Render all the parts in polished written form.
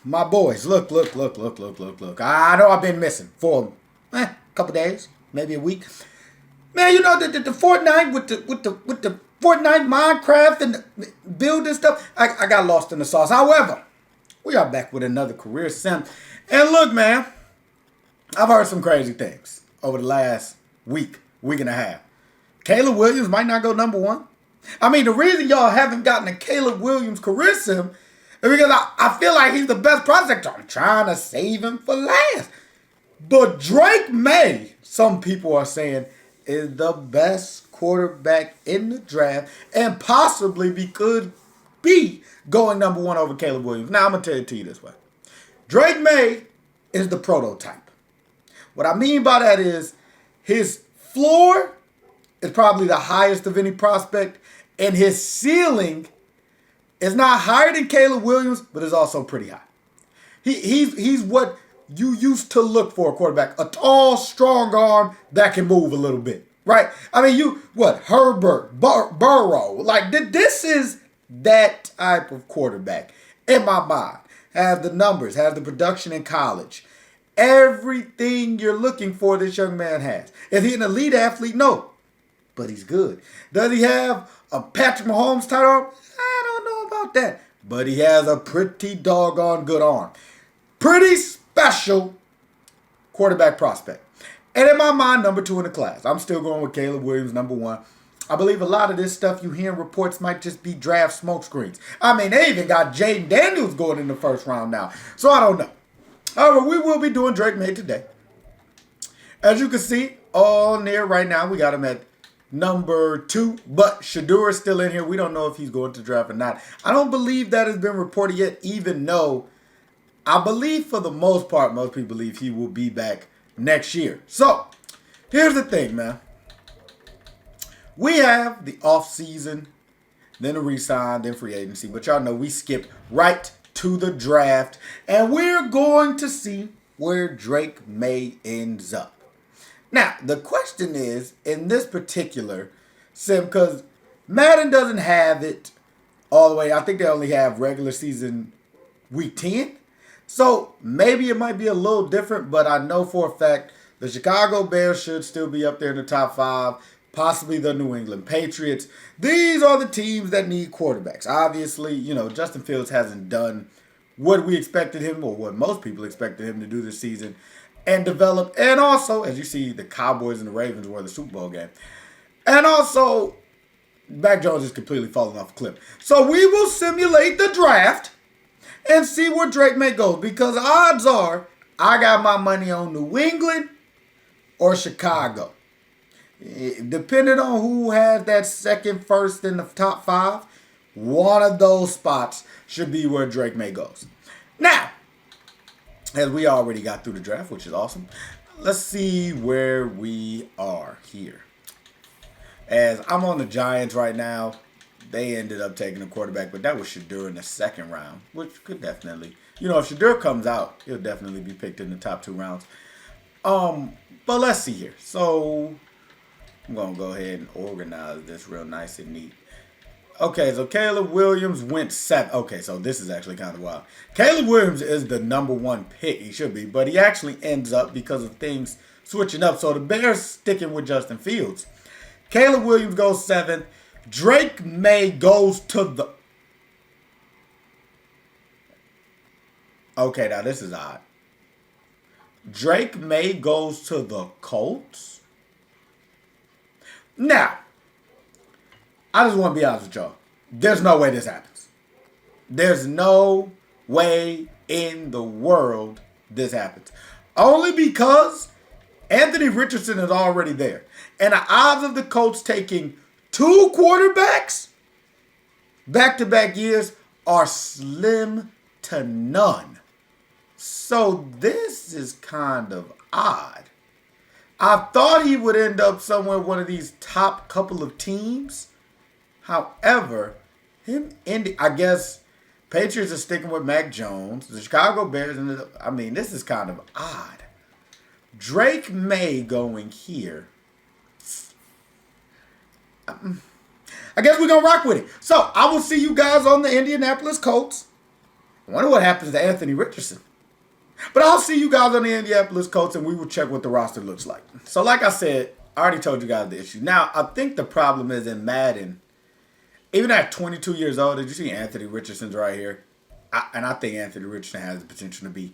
my boys, look. I know I've been missing for a couple days, maybe a week. Man, you know the Fortnite with the Fortnite Minecraft and the building stuff. I got lost in the sauce. However, we are back with another career sim. And look, man, I've heard some crazy things over the last week and a half. Caleb Williams might not go number one. I mean, the reason y'all haven't gotten a Caleb Williams career sim is because I feel like he's the best prospect. I'm trying to save him for last. But Drake Maye, some people are saying, is the best quarterback in the draft and possibly could be going number one over Caleb Williams. Now, I'm going to tell it to you this way. Drake Maye is the prototype. What I mean by that is his floor is probably the highest of any prospect, and his ceiling is not higher than Caleb Williams, but is also pretty high. He's what you used to look for a quarterback. A tall, strong arm that can move a little bit, right? I mean, Herbert, Burrow. Like, this is that type of quarterback in my mind. Has the numbers, has the production in college. Everything you're looking for, this young man has. Is he an elite athlete? No. But he's good. Does he have a Patrick Mahomes type arm? I don't know about that. But he has a pretty doggone good arm. Pretty special quarterback prospect. And in my mind, number two in the class. I'm still going with Caleb Williams, number one. I believe a lot of this stuff you hear in reports might just be draft smokescreens. I mean, they even got Jaden Daniels going in the first round now. So I don't know. However, we will be doing Drake Maye today. As you can see, all near right now, we got him at number 2. But Shedeur is still in here. We don't know if he's going to draft or not. I don't believe that has been reported yet, even though I believe for the most part, most people believe he will be back next year. So, here's the thing, man. We have the offseason, then the re-sign, then free agency. But y'all know we skip right to the draft. And we're going to see where Drake Maye ends up. Now, the question is, in this particular sim, because Madden doesn't have it all the way. I think they only have regular season week 10. So, maybe it might be a little different. But I know for a fact the Chicago Bears should still be up there in the top 5. Possibly the New England Patriots. These are the teams that need quarterbacks. Obviously, Justin Fields hasn't done what we expected him, or what most people expected him to do this season, and develop. And also, as you see, the Cowboys and the Ravens were the Super Bowl game. And also, Mac Jones is completely falling off a cliff. So we will simulate the draft and see where Drake Maye goes. Because odds are, I got my money on New England or Chicago. Depending on who has that second, first in the top 5, one of those spots should be where Drake Maye goes. Now, as we already got through the draft, which is awesome, let's see where we are here. As I'm on the Giants right now, they ended up taking a quarterback, but that was Shedeur in the second round, which could definitely, if Shedeur comes out, he'll definitely be picked in the top 2 rounds. But let's see here. So I'm going to go ahead and organize this real nice and neat. Okay, so Caleb Williams went 7. Okay, so this is actually kind of wild. Caleb Williams is the number 1 pick. He should be. But he actually ends up, because of things switching up. So the Bears sticking with Justin Fields. Caleb Williams goes 7th. Drake Maye goes to the... Okay, now this is odd. Drake Maye goes to the Colts. Now, I just want to be honest with y'all. There's no way this happens. There's no way in the world this happens. Only because Anthony Richardson is already there. And the odds of the Colts taking 2 quarterbacks back-to-back years are slim to none. So this is kind of odd. I thought he would end up somewhere one of these top couple of teams. However, I guess Patriots are sticking with Mac Jones. The Chicago Bears, this is kind of odd. Drake Maye going here. I guess we're going to rock with it. So, I will see you guys on the Indianapolis Colts. I wonder what happens to Anthony Richardson. But I'll see you guys on the Indianapolis Colts, and we will check what the roster looks like. So like I said, I already told you guys the issue. Now, I think the problem is in Madden, even at 22 years old, did you see Anthony Richardson's right here? I think Anthony Richardson has the potential to be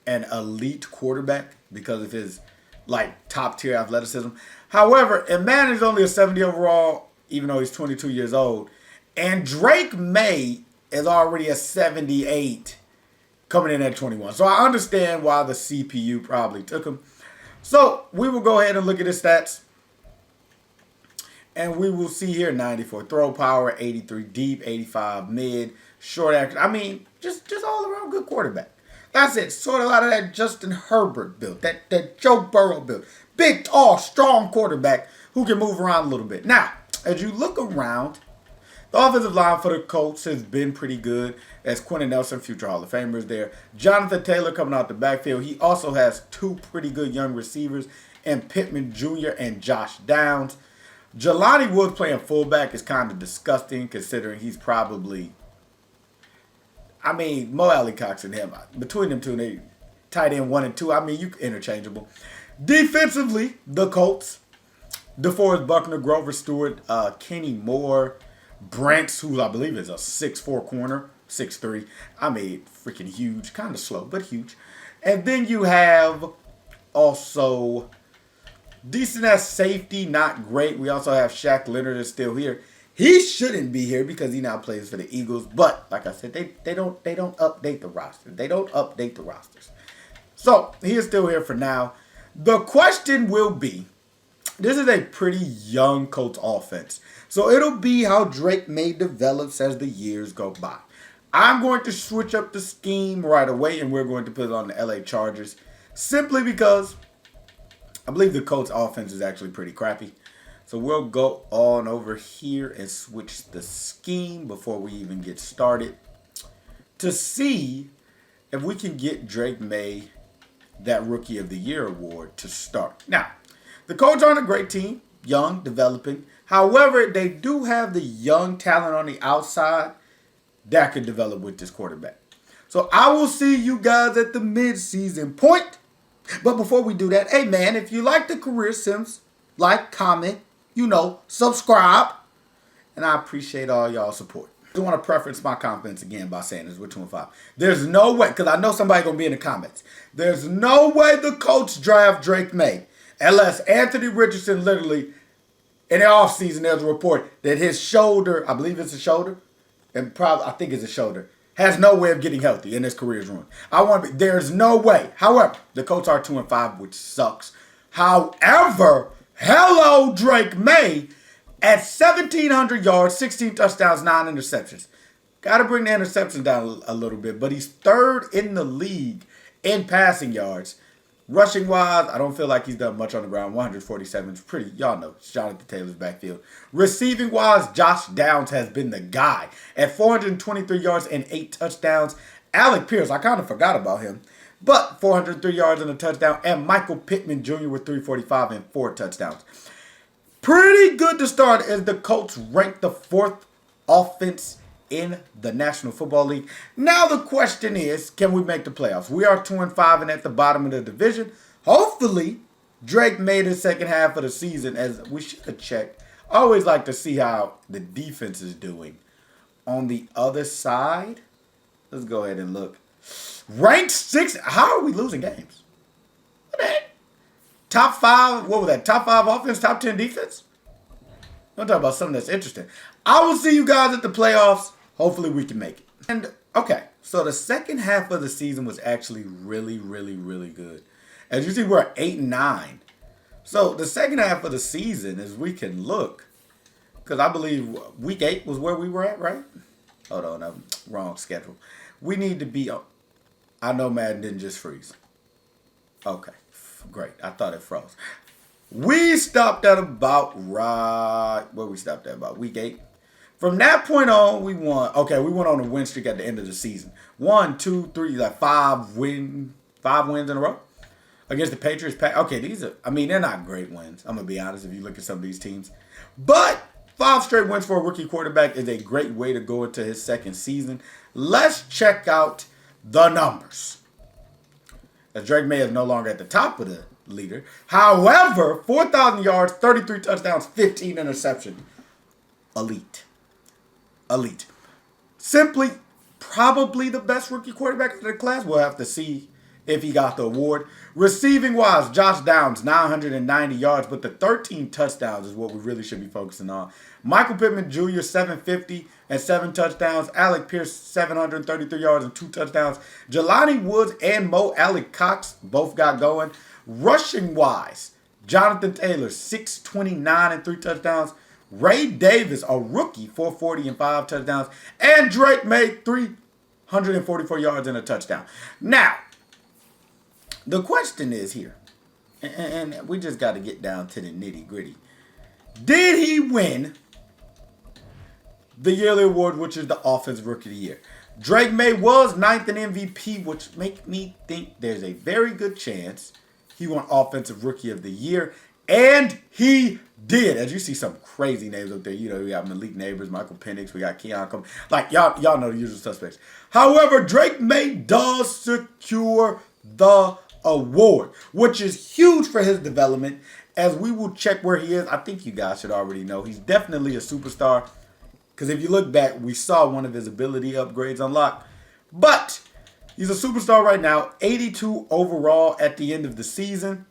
an elite quarterback because of his like top tier athleticism. However, in Madden, he's only a 70 overall, even though he's 22 years old. And Drake Maye is already a 78 coming in at 21. So I understand why the CPU probably took him. So we will go ahead and look at his stats. And we will see here 94 throw power, 83 deep, 85 mid, short action. I mean, just all around good quarterback. That's it. Sort of out of that Justin Herbert build, that Joe Burrow build. Big, tall, strong quarterback who can move around a little bit. Now, as you look around, the offensive line for the Colts has been pretty good. As Quentin Nelson, future Hall of Famers there. Jonathan Taylor coming out the backfield. He also has two pretty good young receivers in Pittman Jr. and Josh Downs. Jelani Woods playing fullback is kind of disgusting considering he's probably, I mean, Mo Alley Cox and him, between them two, they tight end 1 and 2. I mean, you interchangeable. Defensively, the Colts, DeForest Buckner, Grover Stewart, Kenny Moore, Brents, who I believe is a 6'4 corner, 6'3. I mean, freaking huge, kind of slow, but huge. And then you have also decent as safety, not great. We also have Shaq Leonard is still here. He shouldn't be here because he now plays for the Eagles. But like I said, they don't update the roster. They don't update the rosters. So he is still here for now. The question will be, this is a pretty young Colts offense. So it'll be how Drake Maye develops as the years go by. I'm going to switch up the scheme right away, and we're going to put it on the LA Chargers. Simply because I believe the Colts offense is actually pretty crappy. So we'll go on over here and switch the scheme before we even get started to see if we can get Drake Maye that Rookie of the Year award to start. Now, the Colts aren't a great team, young, developing. However, they do have the young talent on the outside that could develop with this quarterback. So I will see you guys at the mid-season point. But before we do that, hey man, if you like the Career Sims, like, comment, subscribe. And I appreciate all y'all support. I just want to preference my confidence again by saying this, we're 2-5. There's no way, because I know somebody's going to be in the comments. There's no way the Colts draft Drake Maye unless Anthony Richardson literally, in the offseason, there's a report that his shoulder, I believe it's a shoulder, and probably, I think it's a shoulder, has no way of getting healthy and his career is ruined. There's no way. However, the Colts are 2-5, which sucks. However, hello Drake Maye at 1,700 yards, 16 touchdowns, 9 interceptions. Got to bring the interceptions down a little bit, but he's third in the league in passing yards. Rushing wise, I don't feel like he's done much on the ground. 147 is pretty, y'all know, it's Jonathan Taylor's backfield. Receiving wise, Josh Downs has been the guy at 423 yards and 8 touchdowns. Alec Pierce, I kind of forgot about him, but 403 yards and a touchdown. And Michael Pittman Jr. with 345 and 4 touchdowns. Pretty good to start as the Colts rank the 4th offense in the National Football League. Now the question is, can we make the playoffs? We are 2-5 and at the bottom of the division. Hopefully, Drake made the second half of the season, as we should have checked. I always like to see how the defense is doing. On the other side, let's go ahead and look. Ranked 6th. How are we losing games? What the heck? Top 5, what was that? Top 5 offense, top 10 defense? I'm talking about something that's interesting. I will see you guys at the playoffs. Hopefully we can make it. And, okay, so the second half of the season was actually really, really, really good. As you see, we're at 8-9. So the second half of the season, as we can look, because I believe week 8 was where we were at, right? Hold on, I'm wrong schedule. We need to be, I know Madden didn't just freeze. Okay, great. I thought it froze. We stopped at about week 8. From that point on, we won. Okay, we went on a win streak at the end of the season. 1, 2, 3, like 5 wins in a row against the Patriots. Okay, they're not great wins. I'm going to be honest if you look at some of these teams. But 5 straight wins for a rookie quarterback is a great way to go into his second season. Let's check out the numbers. As Drake Maye is no longer at the top of the leader. However, 4,000 yards, 33 touchdowns, 15 interceptions. Elite. Elite. Simply, probably the best rookie quarterback of the class. We'll have to see if he got the award. Receiving wise, Josh Downs, 990 yards, but the 13 touchdowns is what we really should be focusing on. Michael Pittman Jr., 750 and 7 touchdowns. Alec Pierce, 733 yards and 2 touchdowns. Jelani Woods and Mo Alec Cox both got going. Rushing wise, Jonathan Taylor, 629 and 3 touchdowns. Ray Davis, a rookie, 440 and 5 touchdowns. And Drake Maye, 344 yards and a touchdown. Now, the question is here, and we just got to get down to the nitty gritty. Did he win the yearly award, which is the Offensive Rookie of the Year? Drake Maye was 9th in MVP, which make me think there's a very good chance he won Offensive Rookie of the Year, and he did. As you see some crazy names up there. You know, we got Malik Neighbors, Michael Penix, we got Keon Coleman. Like, y'all know the usual suspects. However, Drake Maye does secure the award, which is huge for his development. As we will check where he is, I think you guys should already know he's definitely a superstar. Because if you look back, we saw one of his ability upgrades unlocked. But he's a superstar right now. 82 overall at the end of the season.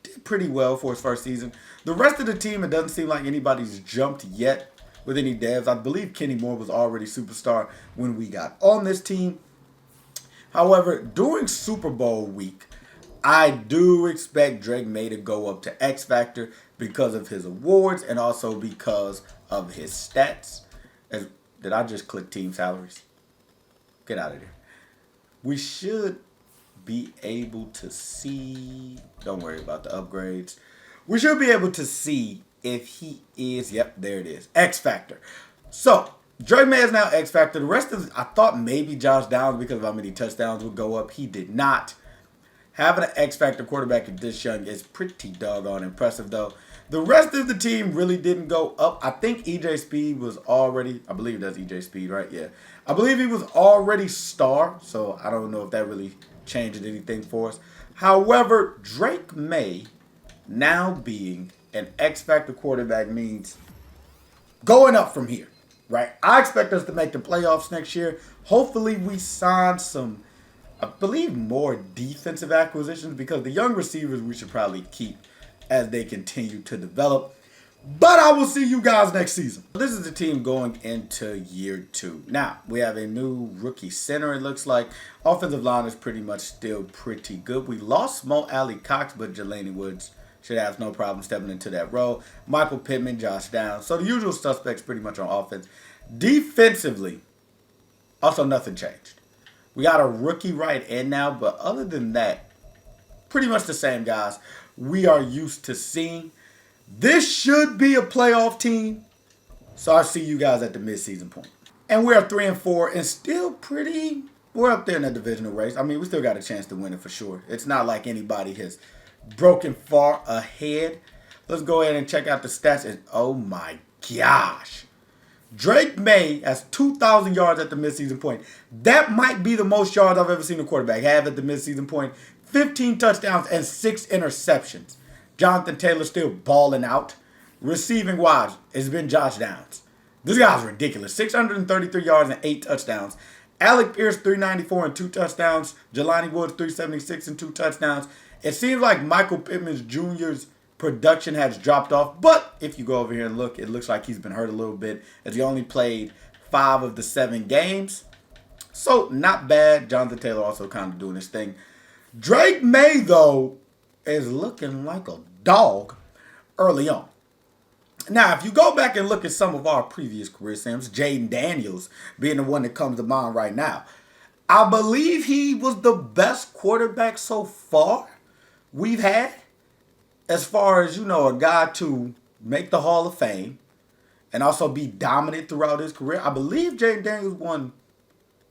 Did pretty well for his first season. The rest of the team, it doesn't seem like anybody's jumped yet with any devs. I believe Kenny Moore was already superstar when we got on this team. However, during Super Bowl week, I do expect Drake Maye to go up to X Factor because of his awards and also because of his stats. Did I just click team salaries? Get out of there. We should be able to see, don't worry about the upgrades. We should be able to see if he is, yep, there it is, X Factor. So, Drake Maye is now X Factor. The rest of I thought maybe Josh Downs because of how many touchdowns would go up. He did not. Having an X Factor quarterback at this young is pretty doggone impressive, though. The rest of the team really didn't go up. I think EJ Speed was already, I believe that's EJ Speed, right? Yeah. I believe he was already star, so I don't know if that really changed anything for us. However, Drake Maye now being an X Factor quarterback means going up from here. Right, I expect us to make the playoffs next year. Hopefully, we sign some, I believe, more defensive acquisitions because the young receivers we should probably keep as they continue to develop. But I will see you guys next season. This is the team going into year 2. Now, we have a new rookie center, it looks like. Offensive line is pretty much still pretty good. We lost Mo Alley Cox, but Jelani Woods should have no problem stepping into that role. Michael Pittman, Josh Downs. So the usual suspects pretty much on offense. Defensively, also nothing changed. We got a rookie right end now, but other than that, pretty much the same guys we are used to seeing. This should be a playoff team. So I'll see you guys at the midseason point. And we are 3-4 and still pretty, we're up there in the divisional race. I mean, we still got a chance to win it for sure. It's not like anybody has broken far ahead. Let's go ahead and check out the stats. And oh my gosh. Drake Maye has 2,000 yards at the midseason point. That might be the most yards I've ever seen a quarterback have at the midseason point. 15 touchdowns and 6 interceptions. Jonathan Taylor still balling out. Receiving wise, it's been Josh Downs. This guy's ridiculous. 633 yards and 8 touchdowns. Alec Pierce, 394 and 2 touchdowns. Jelani Woods, 376 and 2 touchdowns. It seems like Michael Pittman Jr.'s production has dropped off, but if you go over here and look, it looks like he's been hurt a little bit as he only played 5 of the 7 games. So, not bad. Jonathan Taylor also kind of doing his thing. Drake Maye, though, is looking like a dog early on. Now, if you go back and look at some of our previous career sims, Jaden Daniels being the one that comes to mind right now, I believe he was the best quarterback so far we've had. As far as, you know, a guy to make the Hall of Fame and also be dominant throughout his career. I believe Jaden Daniels won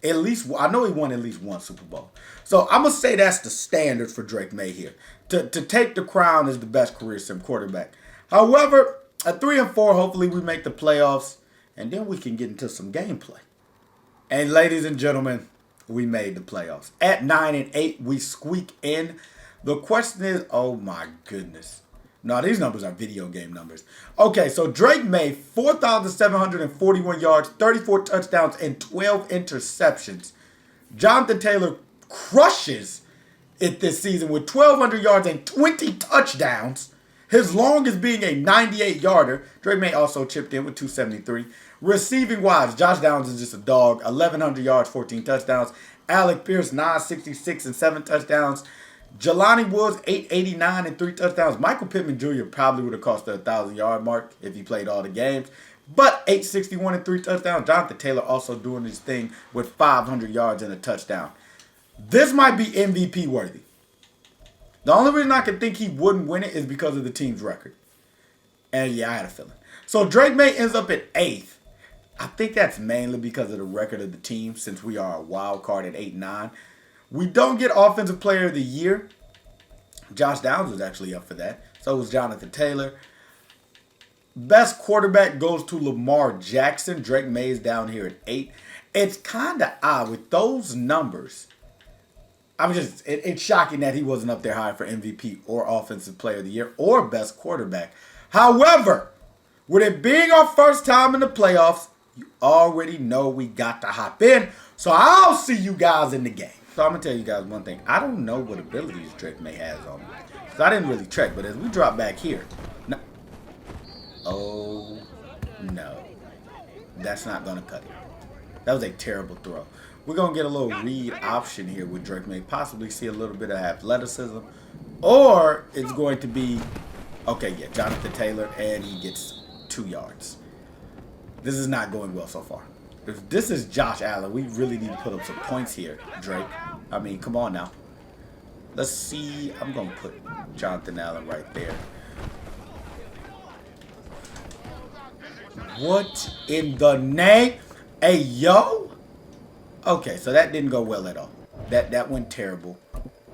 at least, I know he won at least 1 Super Bowl. So I'm going to say that's the standard for Drake Maye here. To take the crown as the best career sim quarterback. However, at 3-4, hopefully we make the playoffs and then we can get into some gameplay. And ladies and gentlemen, we made the playoffs. At 9-8, we squeak in. The question is, oh my goodness. No, these numbers are video game numbers. Okay, so Drake Maye, 4,741 yards, 34 touchdowns, and 12 interceptions. Jonathan Taylor crushes it this season with 1,200 yards and 20 touchdowns. His longest being a 98-yarder. Drake Maye also chipped in with 273. Receiving wise, Josh Downs is just a dog. 1,100 yards, 14 touchdowns. Alec Pierce, 966 and 7 touchdowns. Jelani Woods, 889 and 3 touchdowns. Michael Pittman Jr. probably would have cost the 1,000-yard mark if he played all the games. But 861 and 3 touchdowns. Jonathan Taylor also doing his thing with 500 yards and a touchdown. This might be MVP worthy. The only reason I can think he wouldn't win it is because of the team's record. And yeah, I had a feeling. So Drake Maye ends up at 8th. I think that's mainly because of the record of the team, since we are a wild card at 8-9. We don't get Offensive Player of the Year. Josh Downs was actually up for that. So was Jonathan Taylor. Best quarterback goes to Lamar Jackson. Drake Maye is down here at 8. It's kind of odd with those numbers. It's shocking that he wasn't up there high for MVP or Offensive Player of the Year or Best Quarterback. However, with it being our first time in the playoffs, you already know we got to hop in. So I'll see you guys in the game. So I'm going to tell you guys one thing. I don't know what abilities Drake Maye has on him. Because I didn't really check. But as we drop back here. No. Oh, no. That's not going to cut it. That was a terrible throw. We're going to get a little read option here with Drake Maye. Possibly see a little bit of athleticism. Or it's going to be, okay, yeah, Jonathan Taylor. And he gets 2 yards. This is not going well so far. If this is Josh Allen, we really need to put up some points here, Drake. I mean, come on now. Let's see. I'm going to put Jonathan Allen right there. What in the name? Hey, yo? Okay, so that didn't go well at all. That went terrible.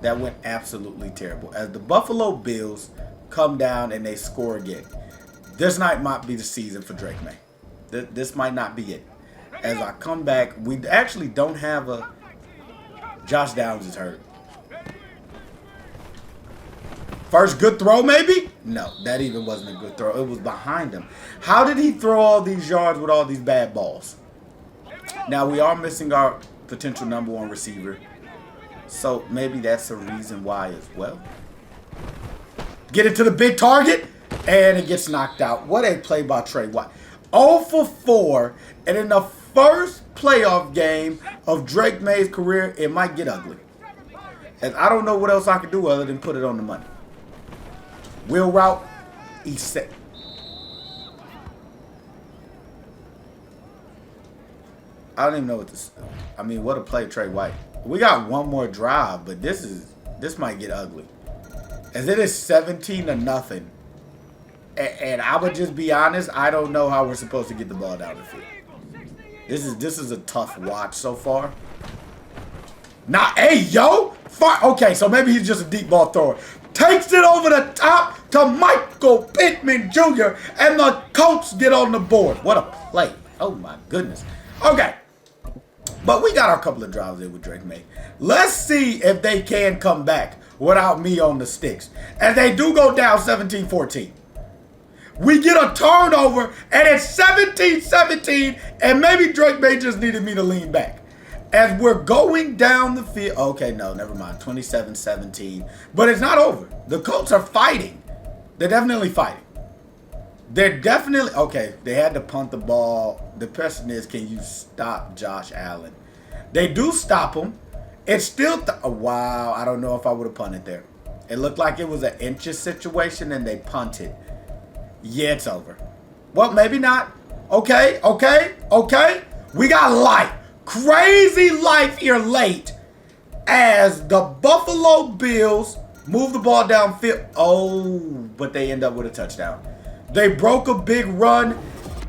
That went absolutely terrible. As the Buffalo Bills come down and they score again. This night might be the season for Drake Maye. This might not be it. As I come back, we actually don't have a... Josh Downs is hurt. First good throw, maybe? No, that even wasn't a good throw. It was behind him. How did he throw all these yards with all these bad balls? Now, we are missing our potential number 1 receiver. So, maybe that's a reason why as well. Get it to the big target, and it gets knocked out. What a play by Trey White. 0 for 4, and in the first playoff game of Drake Maye's career, it might get ugly. And I don't know what else I can do other than put it on the money. Wheel route, he's set. I don't even know what this. I mean, what a play, Trey White. We got one more drive, but this might get ugly. As it is 17-0. And I would just be honest, I don't know how we're supposed to get the ball down the field. This is a tough watch so far. Nah, hey, yo! Okay, so maybe he's just a deep ball thrower. Takes it over the top to Michael Pittman Jr. And the Colts get on the board. What a play. Oh, my goodness. Okay. But we got our couple of drives there with Drake Maye. Let's see if they can come back without me on the sticks. And they do go down 17-14. We get a turnover, and it's 17-17, and maybe Drake Maye just needed me to lean back. As we're going down the field, okay, no, never mind, 27-17. But it's not over. The Colts are fighting. They're definitely fighting. They're definitely, okay, they had to punt the ball. The question is, can you stop Josh Allen? They do stop him. It's still, wow, I don't know if I would have punted there. It looked like it was an inches situation, and they punted. Yeah, it's over. Well, maybe not. Okay. We got life. Crazy life here late as the Buffalo Bills move the ball downfield. Oh, but they end up with a touchdown. They broke a big run,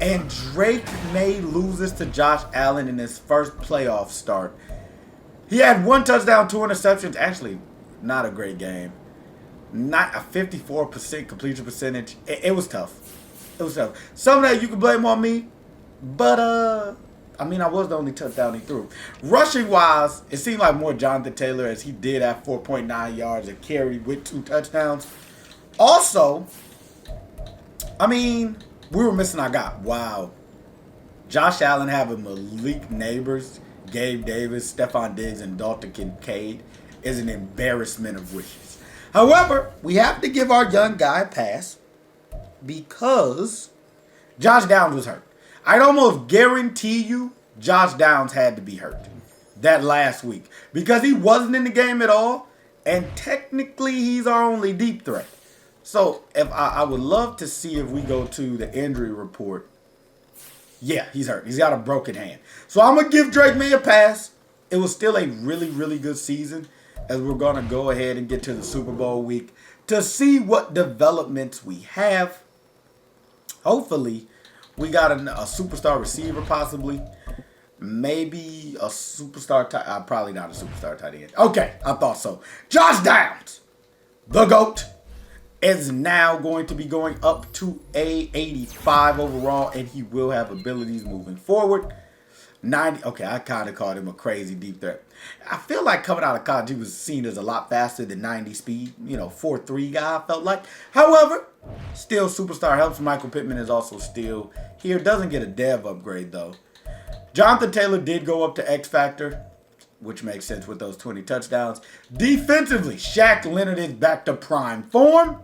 and Drake Maye loses to Josh Allen in his first playoff start. He had 1 touchdown, 2 interceptions. Actually, not a great game. Not a 54% completion percentage. It was tough. It was tough. Some of that you can blame on me, but I mean, I was the only touchdown he threw. Rushing wise, it seemed like more Jonathan Taylor as he did have 4.9 yards a carry with 2 touchdowns. Also, I mean, we were missing our guy. Wow. Josh Allen having Malik Neighbors, Gabe Davis, Stephon Diggs, and Dalton Kincaid is an embarrassment of riches. However, we have to give our young guy a pass because Josh Downs was hurt. I'd almost guarantee you Josh Downs had to be hurt that last week because he wasn't in the game at all, and technically he's our only deep threat. So if I would love to see if we go to the injury report. Yeah, he's hurt. He's got a broken hand. So I'm going to give Drake Maye a pass. It was still a really, really good season as we're going to go ahead and get to the Super Bowl week to see what developments we have. Hopefully, we got a superstar receiver possibly. Maybe a superstar tight probably not a superstar tight end. Okay, I thought so. Josh Downs, the GOAT, is now going to be going up to a 85 overall, and he will have abilities moving forward. 90. Okay, I kind of called him a crazy deep threat. I feel like coming out of college, he was seen as a lot faster than 90 speed. 4.3 guy, I felt like. However, still superstar helps. Michael Pittman is also still here. Doesn't get a dev upgrade, though. Jonathan Taylor did go up to X Factor, which makes sense with those 20 touchdowns. Defensively, Shaq Leonard is back to prime form.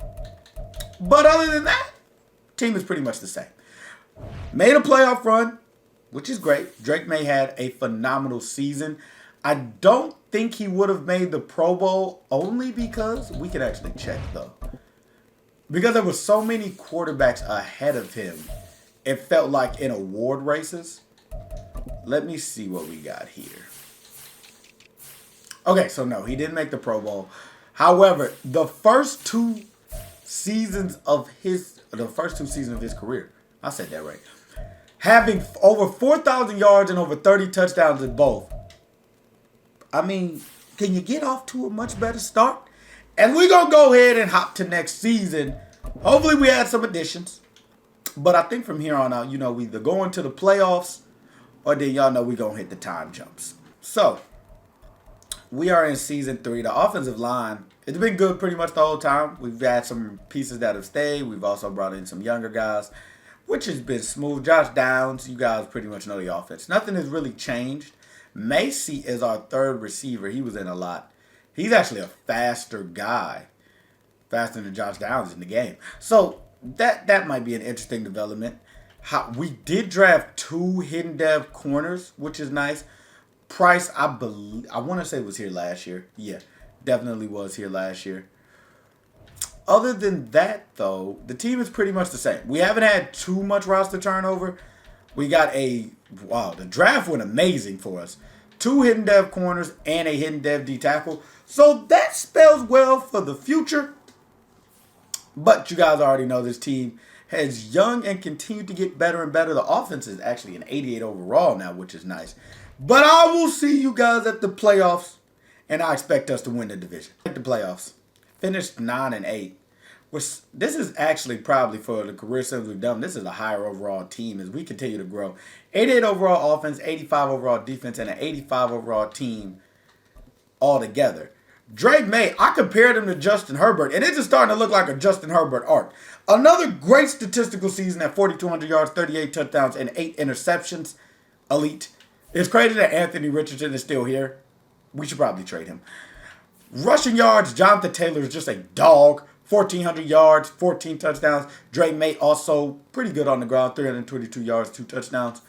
But other than that, team is pretty much the same. Made a playoff run, which is great. Drake Maye had a phenomenal season. I don't think he would have made the Pro Bowl only because we can actually check, though. Because there were so many quarterbacks ahead of him, it felt like in award races. Let me see what we got here. Okay, so no, he didn't make the Pro Bowl. However, the first two seasons of his career, I said that right, having over 4,000 yards and over 30 touchdowns in both. I mean, can you get off to a much better start? And we're going to go ahead and hop to next season. Hopefully we add some additions. But I think from here on out, we either go into the playoffs or then y'all know we're going to hit the time jumps. So, we are in season 3. The offensive line, it's been good pretty much the whole time. We've had some pieces that have stayed. We've also brought in some younger guys, which has been smooth. Josh Downs, you guys pretty much know the offense. Nothing has really changed. Macy is our third receiver. He was in a lot. He's actually a faster guy. Faster than Josh Downs in the game. So that might be an interesting development. We did draft 2 hidden dev corners, which is nice. Price, I want to say was here last year. Yeah, definitely was here last year. Other than that, though, the team is pretty much the same. We haven't had too much roster turnover. We got the draft went amazing for us. 2 hidden dev corners and a hidden dev D tackle. So that spells well for the future. But you guys already know this team has young and continued to get better and better. The offense is actually an 88 overall now, which is nice. But I will see you guys at the playoffs, and I expect us to win the division. At the playoffs, finished 9-8. This is actually probably for the career since we've done. This is a higher overall team as we continue to grow. 88 overall offense, 85 overall defense, and an 85 overall team altogether. Drake Maye, I compared him to Justin Herbert, and it's just starting to look like a Justin Herbert arc. Another great statistical season at 4,200 yards, 38 touchdowns, and 8 interceptions. Elite. It's crazy that Anthony Richardson is still here. We should probably trade him. Rushing yards, Jonathan Taylor is just a dog. 1,400 yards, 14 touchdowns. Drake Maye also pretty good on the ground, 322 yards, 2 touchdowns.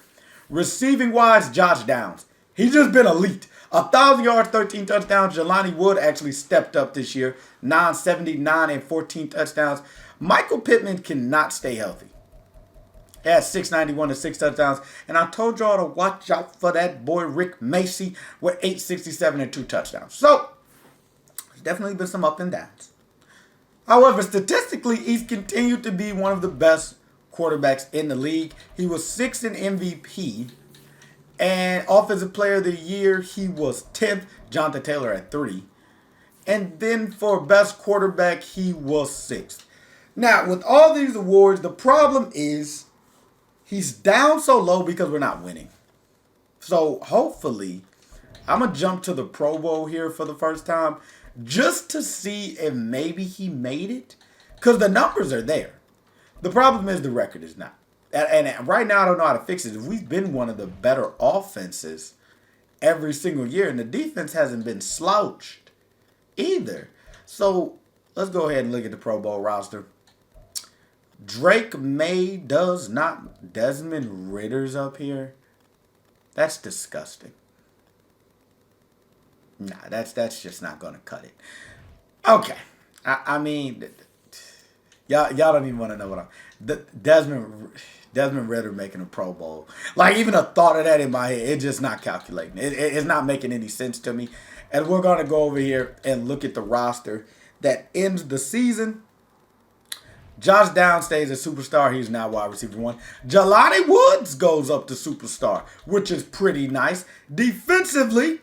Receiving wise, Josh Downs. He's just been elite. 1,000 yards, 13 touchdowns. Jelani Wood actually stepped up this year. 979 and 14 touchdowns. Michael Pittman cannot stay healthy. He had 691 and 6 touchdowns. And I told y'all to watch out for that boy Rick Macy with 867 and 2 touchdowns. So, there's definitely been some up and downs. However, statistically, he's continued to be one of the best quarterbacks in the league. He was 6th in MVP. And Offensive Player of the Year, he was 10th. Jonathan Taylor at 3. And then for Best Quarterback, he was 6th. Now, with all these awards, the problem is he's down so low because we're not winning. So hopefully, I'm going to jump to the Pro Bowl here for the first time just to see if maybe he made it. Because the numbers are there. The problem is the record is not. And right now, I don't know how to fix it. We've been one of the better offenses every single year, and the defense hasn't been slouched either. So let's go ahead and look at the Pro Bowl roster. Drake Maye does not. Desmond Ritter's up here. That's disgusting. Nah, that's just not gonna cut it. Okay, I mean, y'all don't even want to know what Desmond Ritter making a Pro Bowl. Like, even a thought of that in my head, it's just not calculating. It's not making any sense to me. And we're gonna go over here and look at the roster that ends the season. Josh Downs stays a superstar. He's now wide receiver 1. Jelani Woods goes up to superstar, which is pretty nice. Defensively,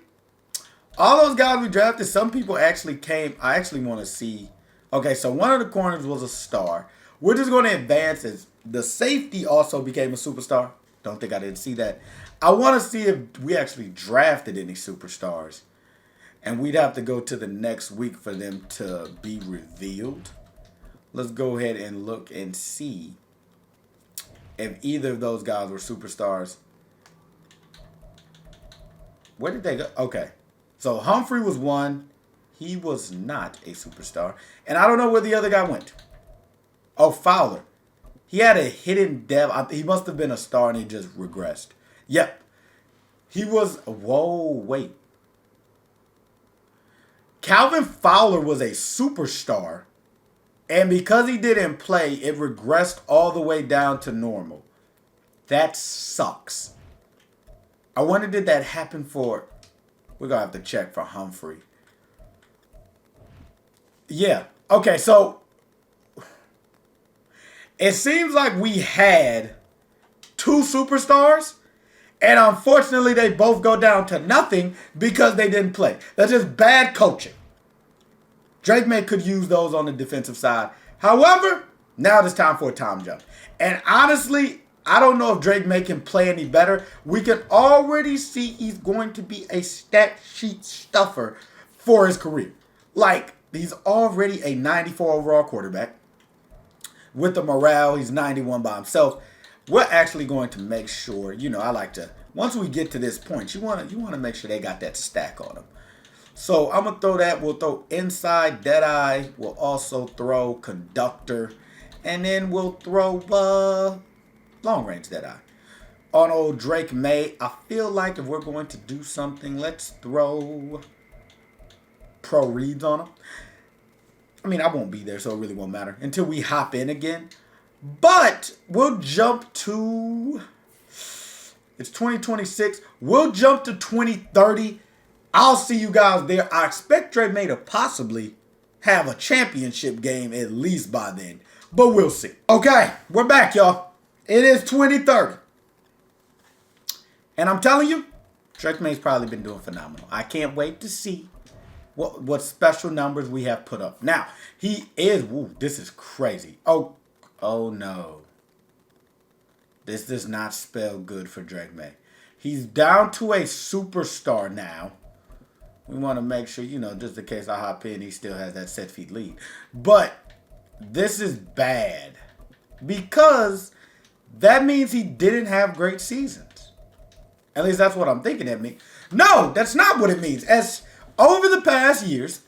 all those guys we drafted, some people actually came. I actually want to see. Okay, so one of the corners was a star. We're just going to advance as the safety also became a superstar. Don't think I didn't see that. I want to see if we actually drafted any superstars. And we'd have to go to the next week for them to be revealed. Let's go ahead and look and see if either of those guys were superstars. Where did they go? Okay. So Humphrey was one. He was not a superstar. And I don't know where the other guy went. Oh, Fowler. He had a hidden dev. He must have been a star and he just regressed. Yep. He was. Whoa, wait. Calvin Fowler was a superstar. And because he didn't play, it regressed all the way down to normal. That sucks. I wonder, did that happen for... We're going to have to check for Humphrey. Yeah. Okay, so... It seems like we had 2 superstars. And unfortunately, they both go down to nothing because they didn't play. That's just bad coaching. Drake Maye could use those on the defensive side. However, now it's time for a time jump. And honestly, I don't know if Drake Maye can play any better. We can already see he's going to be a stat sheet stuffer for his career. Like, he's already a 94 overall quarterback. With the morale, he's 91 by himself. We're actually going to make sure, I like to, once we get to this point, you want to make sure they got that stack on them. So I'm going to throw that. We'll throw inside Deadeye. We'll also throw conductor. And then we'll throw long range Deadeye. On old Drake Maye, I feel like if we're going to do something, let's throw pro reads on him. I mean, I won't be there, so it really won't matter until we hop in again. But we'll jump to... It's 2026. We'll jump to 2030. I'll see you guys there. I expect Drake Maye to possibly have a championship game at least by then. But we'll see. Okay, we're back, y'all. It is 2030. And I'm telling you, Drake Maye's probably been doing phenomenal. I can't wait to see what special numbers we have put up. Now, he is... Woo, this is crazy. Oh no. This does not spell good for Drake Maye. He's down to a superstar now. We want to make sure, just in case I hop in, he still has that set feet lead. But this is bad because that means he didn't have great seasons. At least that's what I'm thinking it means. No, that's not what it means. As over the past years,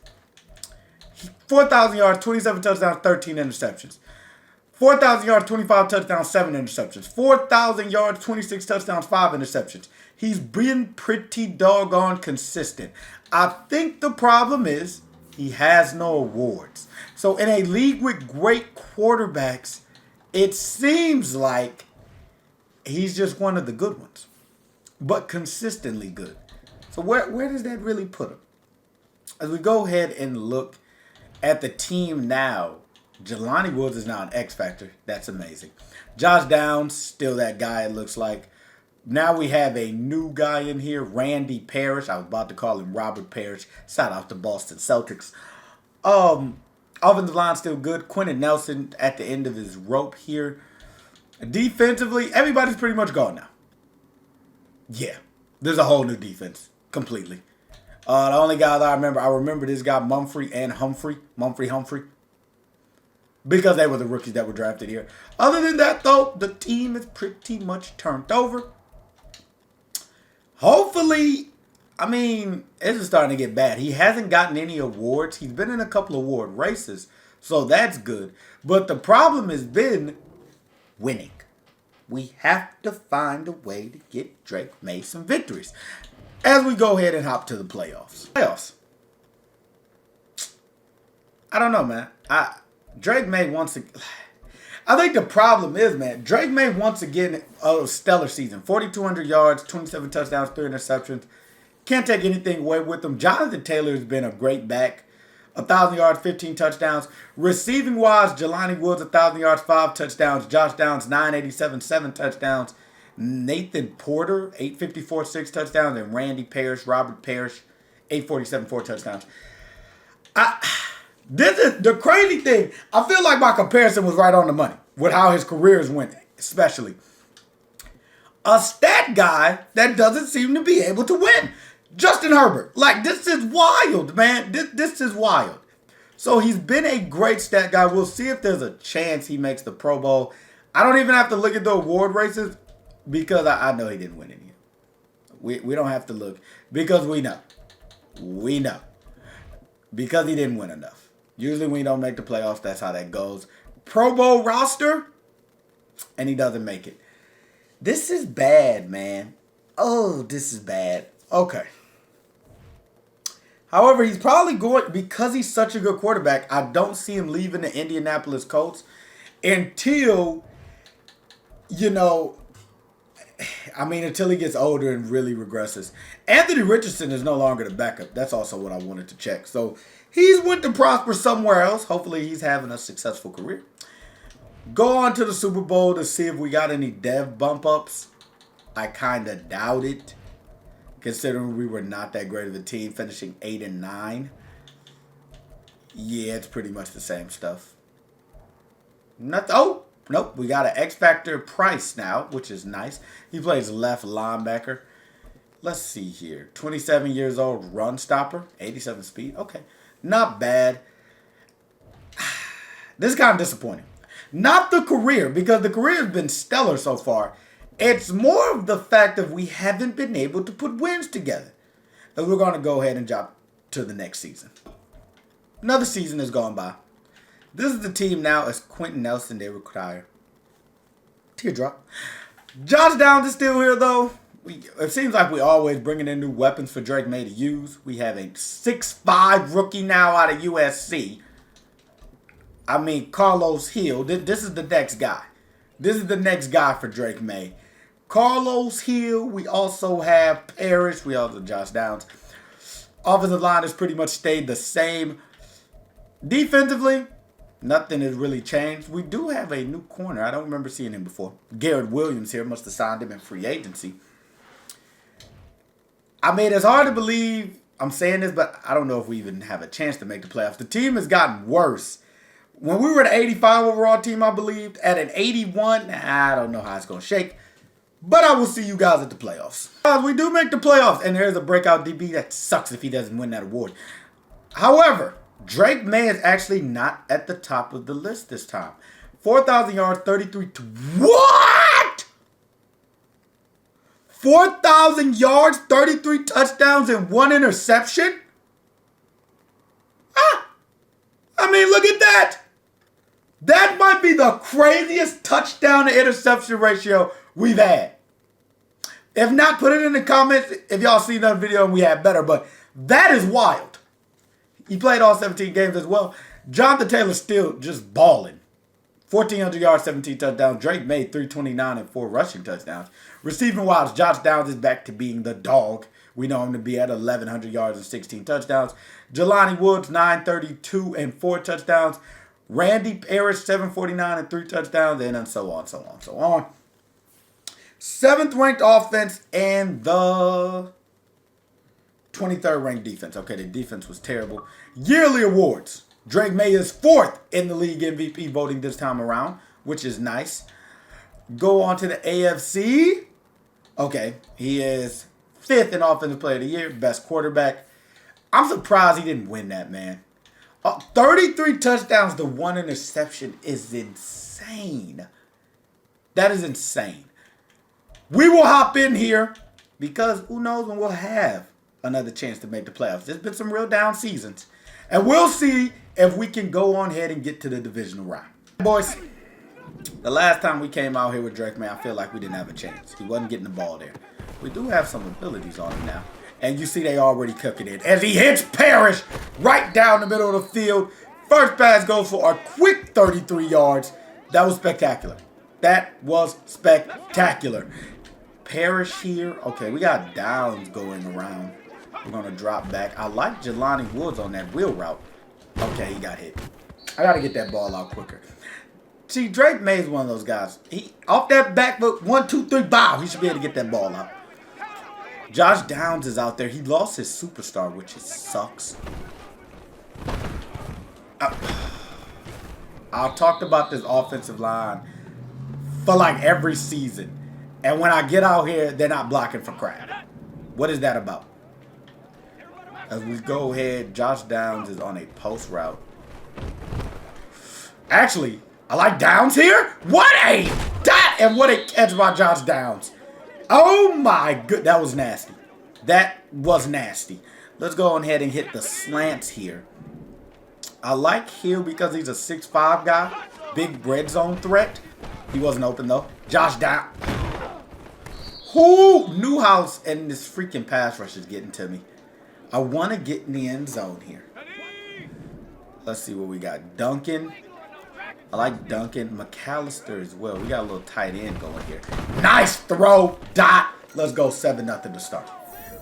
4,000 yards, 27 touchdowns, 13 interceptions. 4,000 yards, 25 touchdowns, 7 interceptions. 4,000 yards, 26 touchdowns, 5 interceptions. He's been pretty doggone consistent. I think the problem is he has no awards. So in a league with great quarterbacks, it seems like he's just one of the good ones. But consistently good. So where does that really put him? As we go ahead and look at the team now, Jelani Woods is now an X Factor. That's amazing. Josh Downs, still that guy, it looks like. Now we have a new guy in here, Randy Parrish. I was about to call him Robert Parrish. Shout out to Boston Celtics. Offensive line still good. Quentin Nelson at the end of his rope here. Defensively, everybody's pretty much gone now. Yeah. There's a whole new defense completely. The only guys I remember this guy Mumphrey and Humphrey, because they were the rookies that were drafted here. Other than that, though, the team is pretty much turned over. Hopefully, I mean, it's starting to get bad. He hasn't gotten any awards. He's been in a couple award races, so that's good. But the problem has been winning. We have to find a way to get Drake Maye some victories. As we go ahead and hop to the playoffs. I don't know, man. Drake Maye once again. I think the problem is, man, Drake Maye once again a stellar season. 4,200 yards, 27 touchdowns, 3 interceptions. Can't take anything away with him. Jonathan Taylor has been a great back. 1,000 yards, 15 touchdowns. Receiving wise, Jelani Woods, 1,000 yards, 5 touchdowns. Josh Downs, 987, 7 touchdowns. Nathan Porter, 854, 6 touchdowns. And Randy Parrish, Robert Parrish, 847, 4 touchdowns. This is the crazy thing. I feel like my comparison was right on the money with how his careers went, especially. A stat guy that doesn't seem to be able to win. Justin Herbert. Like, this is wild, man. This is wild. So he's been a great stat guy. We'll see if there's a chance he makes the Pro Bowl. I don't even have to look at the award races because I know he didn't win any. We don't have to look because we know. We know. Because he didn't win enough. Usually when you don't make the playoffs, that's how that goes. Pro Bowl roster, and he doesn't make it. This is bad, man. Oh, this is bad. Okay. However, he's probably going, because he's such a good quarterback, I don't see him leaving the Indianapolis Colts until, until he gets older and really regresses. Anthony Richardson is no longer the backup. That's also what I wanted to check. So he's went to prosper somewhere else. Hopefully he's having a successful career. Go on to the Super Bowl to see if we got any dev bump ups. I kind of doubt it, considering we were not that great of a team, finishing 8-9. Yeah, it's pretty much the same stuff. Nope. We got an X Factor Price now, which is nice. He plays left linebacker. Let's see here. 27 years old, run stopper, 87 speed. Okay, not bad. This is kind of disappointing. Not the career, because the career has been stellar so far. It's more of the fact that we haven't been able to put wins together. And we're going to go ahead and jump to the next season. Another season has gone by. This is the team now as Quentin Nelson, they retire. Teardrop. Josh Downs is still here, though. It seems like we're always bringing in new weapons for Drake Maye to use. We have a 6'5" rookie now out of USC. Carlos Hill. This is the next guy. This is the next guy for Drake Maye. Carlos Hill. We also have Parrish. We also have Josh Downs. Offensive line has pretty much stayed the same. Defensively, nothing has really changed. We do have a new corner. I don't remember seeing him before. Garrett Williams here. Must have signed him in free agency. It's hard to believe I'm saying this, but I don't know if we even have a chance to make the playoffs. The team has gotten worse. When we were an 85 overall team, I believed, at an 81, I don't know how it's going to shake. But I will see you guys at the playoffs. We do make the playoffs, and there's a breakout DB. That sucks if he doesn't win that award. However, Drake Maye is actually not at the top of the list this time. 4,000 yards, 33 to... What? 4,000 yards, 33 touchdowns, and 1 interception? Look at that. That might be the craziest touchdown to interception ratio we've had. If not, put it in the comments if y'all seen that video and we had better. But that is wild. He played all 17 games as well. Jonathan Taylor still just balling. 1,400 yards, 17 touchdowns. Drake Maye 329 and 4 rushing touchdowns. Receiving wise, Josh Downs is back to being the dog. We know him to be at 1,100 yards and 16 touchdowns. Jelani Woods 932 and 4 touchdowns. Randy Parrish 749 and 3 touchdowns. And so on, so on, so on. 7th ranked offense and the 23rd ranked defense. Okay, the defense was terrible. Yearly awards. Drake Maye is 4th in the league MVP voting this time around, which is nice. Go on to the AFC. Okay, he is 5th in Offensive Player of the Year, best quarterback. I'm surprised he didn't win that, man. 33 touchdowns to 1 interception is insane. That is insane. We will hop in here because who knows when we'll have another chance to make the playoffs. There's been some real down seasons. And we'll see if we can go on ahead and get to the divisional round. Boys, the last time we came out here with Drake, man, I feel like we didn't have a chance. He wasn't getting the ball there. We do have some abilities on him now. And you see they already cooking it. As he hits Parrish right down the middle of the field. First pass goes for a quick 33 yards. That was spectacular. That was spectacular. Parrish here. Okay, we got downs going around. We're going to drop back. I like Jelani Woods on that wheel route. Okay, he got hit. I got to get that ball out quicker. See, Drake Maye's one of those guys. He off that back foot, 1, 2, 3, bow. He should be able to get that ball out. Josh Downs is out there. He lost his superstar, which sucks. I've talked about this offensive line for like every season. And when I get out here, they're not blocking for crap. What is that about? As we go ahead, Josh Downs is on a post route. Actually, I like Downs here. What a dot and what a catch by Josh Downs. Oh my good, that was nasty. That was nasty. Let's go ahead and hit the slants here. I like Hill because he's a 6'5" guy. Big red zone threat. He wasn't open though. Josh Downs. Who? Newhouse and this freaking pass rush is getting to me. I want to get in the end zone here. Let's see what we got. Duncan. I like Duncan. McAllister as well. We got a little tight end going here. Nice throw. Dot. Let's go 7-0 to start.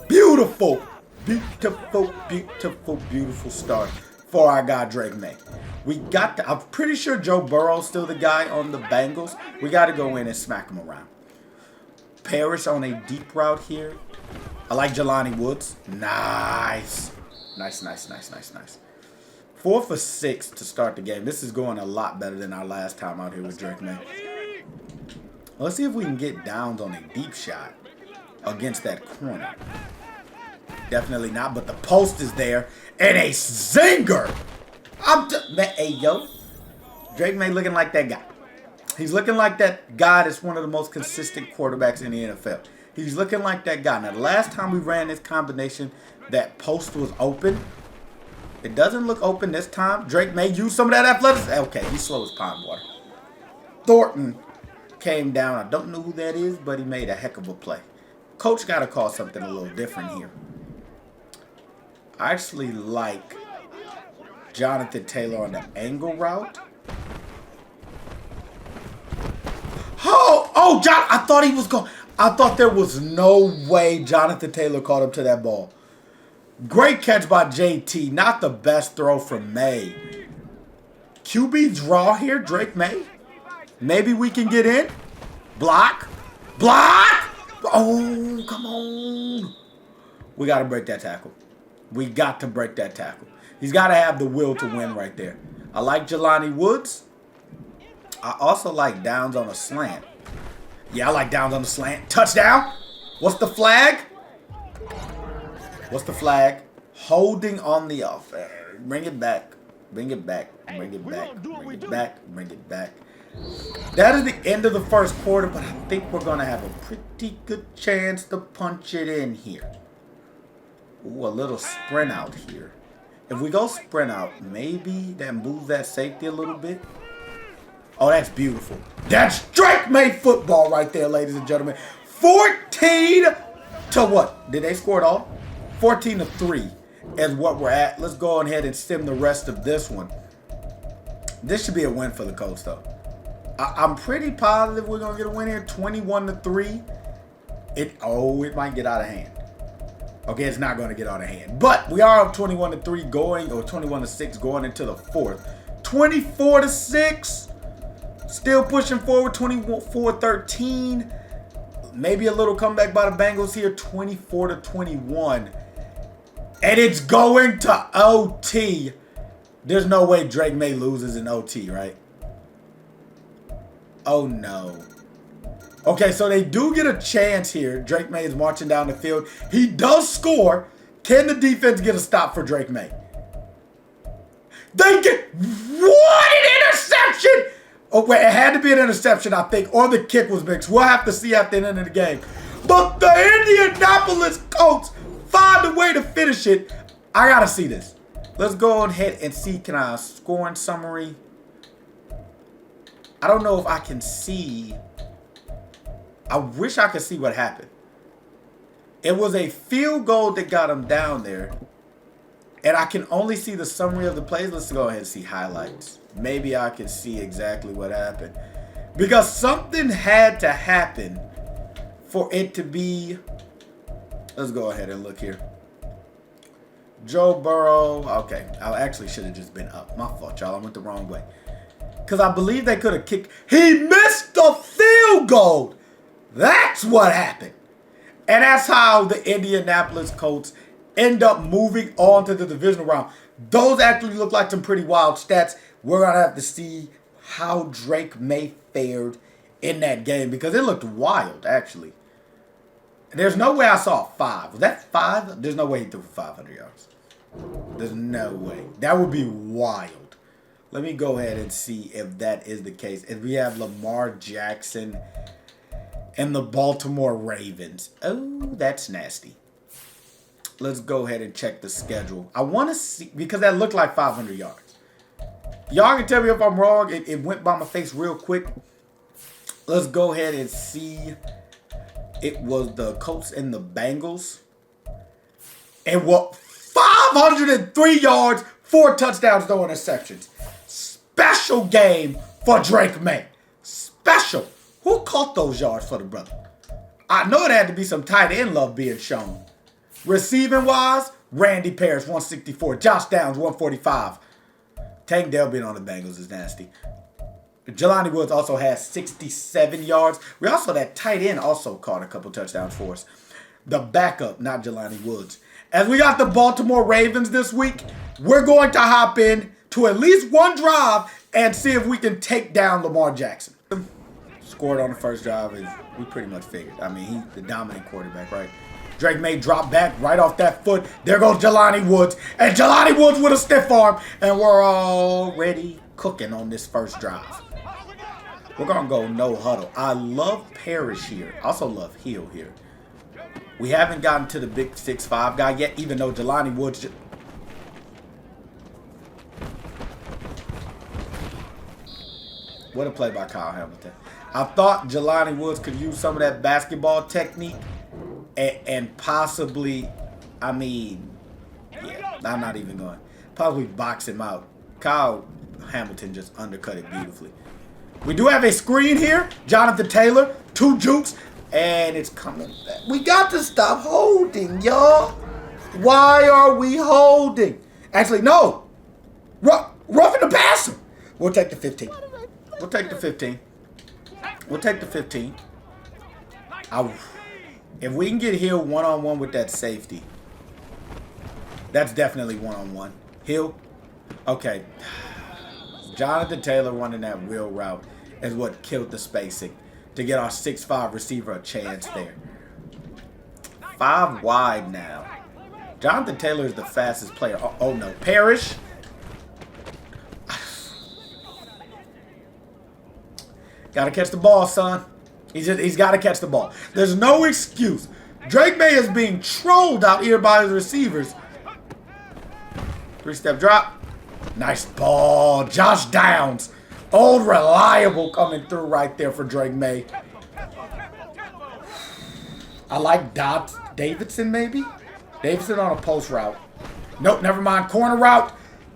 Beautiful. Beautiful, beautiful, beautiful start for our guy Drake Maye. We got to, I'm pretty sure Joe Burrow's still the guy on the Bengals. We got to go in and smack him around. Parrish on a deep route here. I like Jelani Woods. Nice. Nice, nice, nice, nice, nice. 4 for 6 to start the game. This is going a lot better than our last time out here with Drake Maye. Let's see if we can get downs on a deep shot against that corner. Definitely not, but the post is there. And a zinger. Hey, yo. Drake Maye looking like that guy. He's looking like that guy that's one of the most consistent quarterbacks in the NFL. He's looking like that guy. Now, the last time we ran this combination, that post was open. It doesn't look open this time. Drake Maye used some of that athleticism. Okay, he's slow as pond water. Thornton came down. I don't know who that is, but he made a heck of a play. Coach got to call something a little different here. I actually like Jonathan Taylor on the angle route. Oh, John, I thought he was going. I thought there was no way Jonathan Taylor caught up to that ball. Great catch by JT. Not the best throw from Maye. QB draw here, Drake Maye. Maybe we can get in. Block. Block. Oh, come on. We got to break that tackle. We got to break that tackle. He's got to have the will to win right there. I like Jelani Woods. I also like downs on a slant. Yeah, I like downs on the slant. Touchdown. What's the flag? What's the flag? Holding on the offense. Bring it back. Bring it back. Bring it back. Bring it back. Bring it back. That is the end of the first quarter, but I think we're going to have a pretty good chance to punch it in here. Ooh, a little sprint out here. If we go sprint out, maybe that moves that safety a little bit. Oh, that's beautiful. That's Drake Maye football right there, ladies and gentlemen. 14 to what? Did they score it all? 14 to 3 is what we're at. Let's go ahead and stem the rest of this one. This should be a win for the Colts, though. I'm pretty positive we're going to get a win here. 21 to 3. It might get out of hand. Okay, it's not going to get out of hand. But we are up 21 to 3 going, or 21 to 6 going into the fourth. 24 to 6. Still pushing forward, 24-13. Maybe a little comeback by the Bengals here, 24-21. And it's going to OT. There's no way Drake Maye loses in OT, right? Oh, no. Okay, so they do get a chance here. Drake Maye is marching down the field. He does score. Can the defense get a stop for Drake Maye? They get what an interception! Oh wait, it had to be an interception, I think, or the kick was mixed. We'll have to see at the end of the game. But the Indianapolis Colts find a way to finish it. I gotta see this. Let's go ahead and see. Can I scoring summary? I don't know if I can see. I wish I could see what happened. It was a field goal that got him down there. And I can only see the summary of the plays. Let's go ahead and see highlights. Maybe I can see exactly what happened. Because something had to happen for it to be. Let's go ahead and look here. Joe Burrow. Okay, I actually should have just been up. My fault, y'all. I went the wrong way. Because I believe they could have kicked. He missed the field goal. That's what happened. And that's how the Indianapolis Colts end up moving on to the divisional round. Those actually look like some pretty wild stats. We're going to have to see how Drake Maye fared in that game because it looked wild, actually. There's no way I saw 5. Was that 5? There's no way he threw for 500 yards. There's no way. That would be wild. Let me go ahead and see if that is the case. If we have Lamar Jackson and the Baltimore Ravens. Oh, that's nasty. Let's go ahead and check the schedule. I want to see, because that looked like 500 yards. Y'all can tell me if I'm wrong. It went by my face real quick. Let's go ahead and see. It was the Colts and the Bengals. And what? 503 yards, 4 touchdowns, no interceptions. Special game for Drake Maye. Special. Who caught those yards for the brother? I know it had to be some tight end love being shown. Receiving wise, Randy Parrish, 164. Josh Downs, 145. Tank Dell being on the Bengals is nasty. Jelani Woods also has 67 yards. We also, that tight end also caught a couple touchdowns for us. The backup, not Jelani Woods. As we got the Baltimore Ravens this week, we're going to hop in to at least one drive and see if we can take down Lamar Jackson. Scored on the first drive, and we pretty much figured. I mean, he's the dominant quarterback, right? Drake Maye dropped back right off that foot. There goes Jelani Woods. And Jelani Woods with a stiff arm. And we're already cooking on this first drive. We're going to go no huddle. I love Parrish here. I also love Hill here. We haven't gotten to the big 6'5" guy yet, even though Jelani Woods... What a play by Kyle Hamilton. I thought Jelani Woods could use some of that basketball technique and possibly, I mean, yeah, I'm not even going. Probably box him out. Kyle Hamilton just undercut it beautifully. We do have a screen here. Jonathan Taylor, 2 jukes, and it's coming back. We got to stop holding, y'all. Why are we holding? Actually, no. Roughing the passer. We'll take the 15. We'll take the 15. We'll take the 15. If we can get Hill one-on-one with that safety, that's definitely one-on-one. Hill, okay. Jonathan Taylor running that wheel route is what killed the spacing to get our 6'5" receiver a chance there. 5 wide now. Jonathan Taylor is the fastest player. Oh no, Parrish. Got to catch the ball, son. He's got to catch the ball. There's no excuse. Drake Maye is being trolled out here by his receivers. 3-step drop. Nice ball. Josh Downs. Old reliable coming through right there for Drake Maye. I like Davidson maybe? Davidson on a post route. Nope, never mind. Corner route.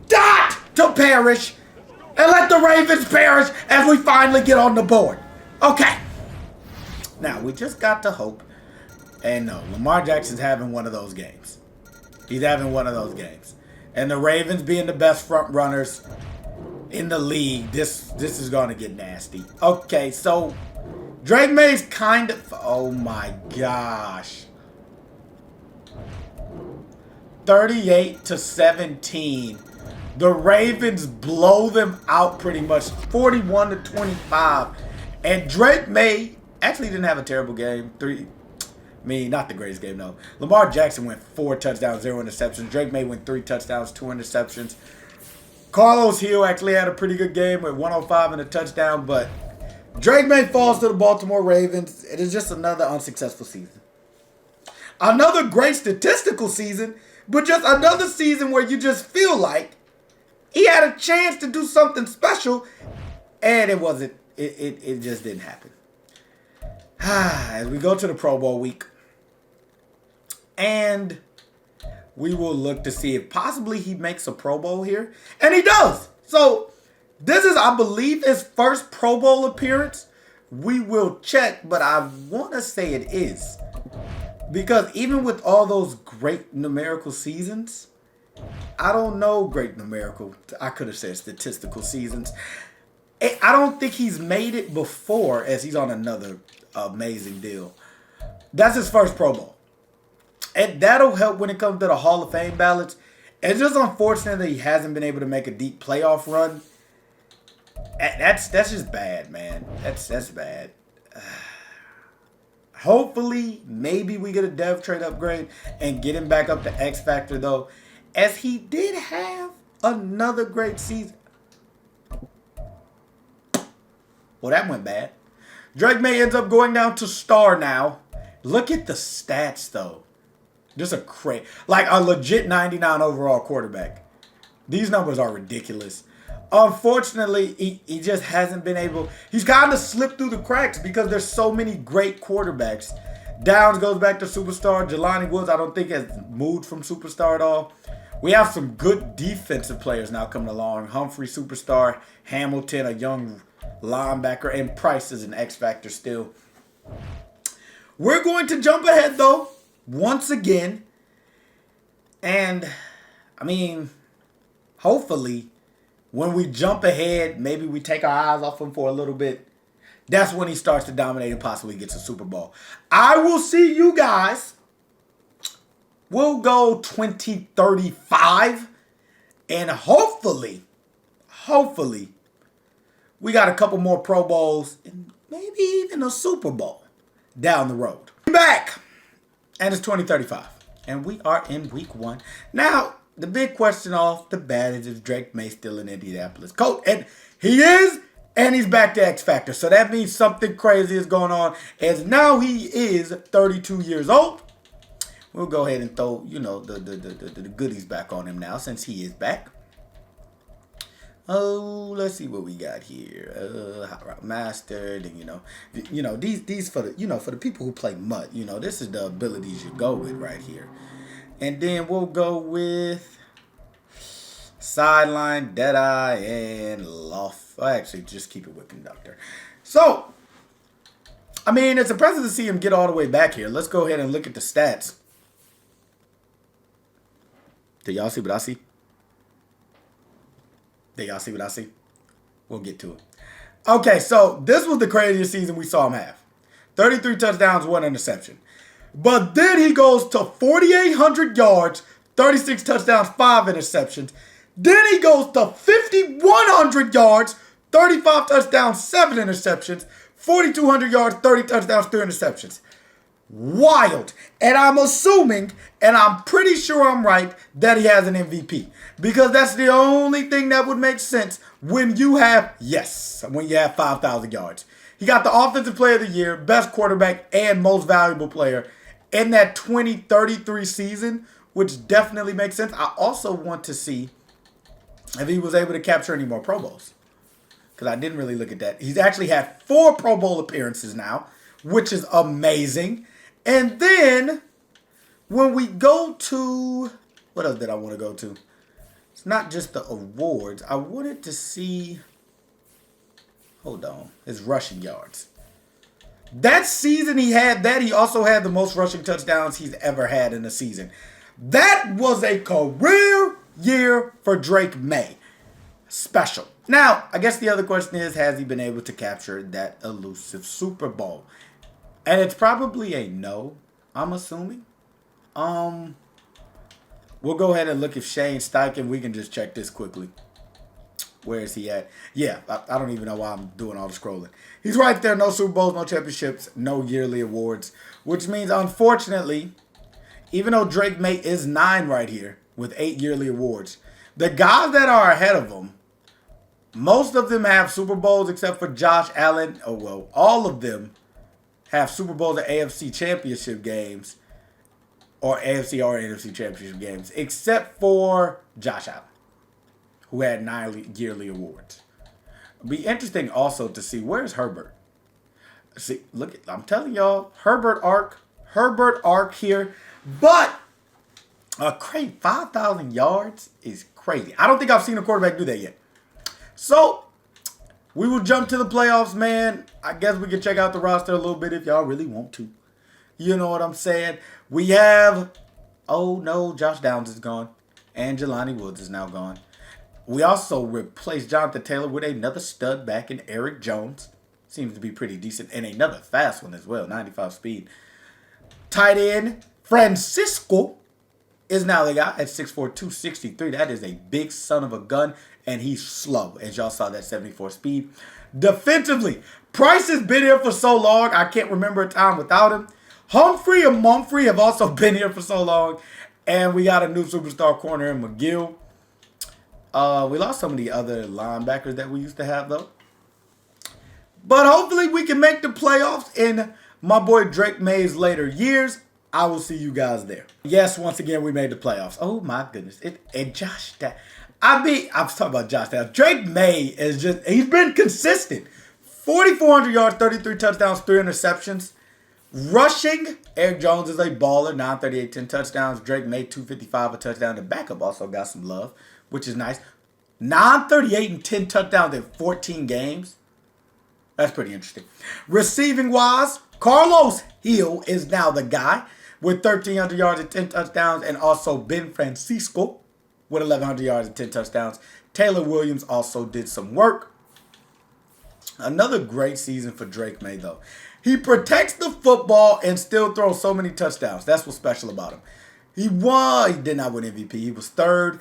Dot to Parrish. And let the Ravens perish as we finally get on the board. Okay. Now, we just got to hope. And no, Lamar Jackson's having one of those games. He's having one of those games. And the Ravens being the best front runners in the league, this is going to get nasty. Okay, so Drake Maye's kind of... Oh, my gosh. 38-17. The Ravens blow them out pretty much, 41-25. And Drake Maye Actually didn't have a terrible game. Not the greatest game, though. Lamar Jackson went 4 touchdowns, 0 interceptions. Drake May went 3 touchdowns, 2 interceptions. Carlos Hill actually had a pretty good game with 105 and a touchdown, but Drake May falls to the Baltimore Ravens. It is just another unsuccessful season. Another great statistical season, but just another season where you just feel like he had a chance to do something special, and it wasn't. It just didn't happen. As we go to the Pro Bowl week, and we will look to see if possibly he makes a Pro Bowl here, and he does. So this is, I believe, his first Pro Bowl appearance. We will check, but I want to say it is. Because even with all those great numerical seasons, I don't know great numerical, I could have said statistical seasons. I don't think he's made it before, as he's on another amazing deal. That's his first Pro Bowl. And that'll help when it comes to the Hall of Fame ballots. It's just unfortunate that he hasn't been able to make a deep playoff run. That's just bad, man. That's bad. Hopefully, maybe we get a dev trade upgrade and get him back up to X Factor, though, as he did have another great season. Well, that went bad. Drake May ends up going down to star now. Look at the stats, though. Just like a legit 99 overall quarterback. These numbers are ridiculous. Unfortunately, he just hasn't been able. He's kind of slipped through the cracks because there's so many great quarterbacks. Downs goes back to superstar. Jelani Woods, I don't think, has moved from superstar at all. We have some good defensive players now coming along. Humphrey, superstar. Hamilton, a young linebacker. And Price is an X factor still. We're going to jump ahead, though, once again. And, I mean, hopefully, when we jump ahead, maybe we take our eyes off him for a little bit. That's when he starts to dominate and possibly gets a Super Bowl. I will see you guys. We'll go 2035. And hopefully, we got a couple more Pro Bowls and maybe even a Super Bowl down the road. Back. And it's 2035. And we are in week 1. Now, the big question off the bat is Drake May still in Indianapolis? Coach, and he is, and he's back to X Factor. So that means something crazy is going on. As now he is 32 years old. We'll go ahead and throw, the goodies back on him now since he is back. Oh, let's see what we got here. Hot Route Master, then these for the for the people who play MUT. This is the abilities you go with right here. And then we'll go with Sideline, Deadeye, and Loft. Actually, just keep it with Conductor. So, I mean, it's impressive to see him get all the way back here. Let's go ahead and look at the stats. Do y'all see what I see? Do y'all see what I see? We'll get to it. Okay, so this was the craziest season we saw him have. 33 touchdowns, 1 interception. But then he goes to 4,800 yards, 36 touchdowns, 5 interceptions. Then he goes to 5,100 yards, 35 touchdowns, 7 interceptions, 4,200 yards, 30 touchdowns, 3 interceptions. Wild. And I'm assuming, and I'm pretty sure I'm right, that he has an MVP. Because that's the only thing that would make sense when you have 5,000 yards. He got the Offensive Player of the Year, Best Quarterback, and Most Valuable Player in that 2033 season, which definitely makes sense. I also want to see if he was able to capture any more Pro Bowls, because I didn't really look at that. He's actually had 4 Pro Bowl appearances now, which is amazing. And then when we go to, what else did I want to go to? It's not just the awards. I wanted to see, hold on, his rushing yards. That season he had that. He also had the most rushing touchdowns he's ever had in a season. That was a career year for Drake May. Special. Now, I guess the other question is, has he been able to capture that elusive Super Bowl? And it's probably a no, I'm assuming. We'll go ahead and look if Shane Steichen, we can just check this quickly. Where is he at? Yeah, I don't even know why I'm doing all the scrolling. He's right there. No Super Bowls, no championships, no yearly awards. Which means, unfortunately, even though Drake Maye is 9 right here with 8 yearly awards, the guys that are ahead of him, most of them have Super Bowls except for Josh Allen. Oh, well, all of them have Super Bowls or AFC championship games or AFC or NFC championship games except for Josh Allen, who had 9 yearly awards. It'll be interesting also to see where's Herbert. See, look, I'm telling y'all, Herbert arc here. But a crazy 5,000 yards is crazy. I don't think I've seen a quarterback do that yet. So we will jump to the playoffs, man. I guess we can check out the roster a little bit if y'all really want to. You know what I'm saying? We have, oh no, Josh Downs is gone. And Jelani Woods is now gone. We also replaced Jonathan Taylor with another stud back in Eric Jones. Seems to be pretty decent. And another fast one as well, 95 speed. Tight end, Francisco is now the guy at 6'4", 263. That is a big son of a gun. And he's slow, as y'all saw that 74 speed. Defensively, Price has been here for so long, I can't remember a time without him. Humphrey and Mumphrey have also been here for so long. And we got a new superstar corner in McGill. We lost some of the other linebackers that we used to have, though. But hopefully we can make the playoffs in my boy Drake Maye's later years. I will see you guys there. Yes, once again, we made the playoffs. Oh, my goodness. And Josh, I was talking about Josh Downs. Drake Maye is just, he's been consistent. 4,400 yards, 33 touchdowns, 3 interceptions. Rushing, Eric Jones is a baller, 938, 10 touchdowns. Drake Maye, 255, a touchdown. The backup also got some love, which is nice. 938 and 10 touchdowns in 14 games. That's pretty interesting. Receiving wise, Carlos Hill is now the guy with 1,300 yards and 10 touchdowns. And also Ben Francisco with 1,100 yards and 10 touchdowns. Taylor Williams also did some work. Another great season for Drake Maye, though. He protects the football and still throws so many touchdowns. That's what's special about him. He did not win MVP. He was 3rd.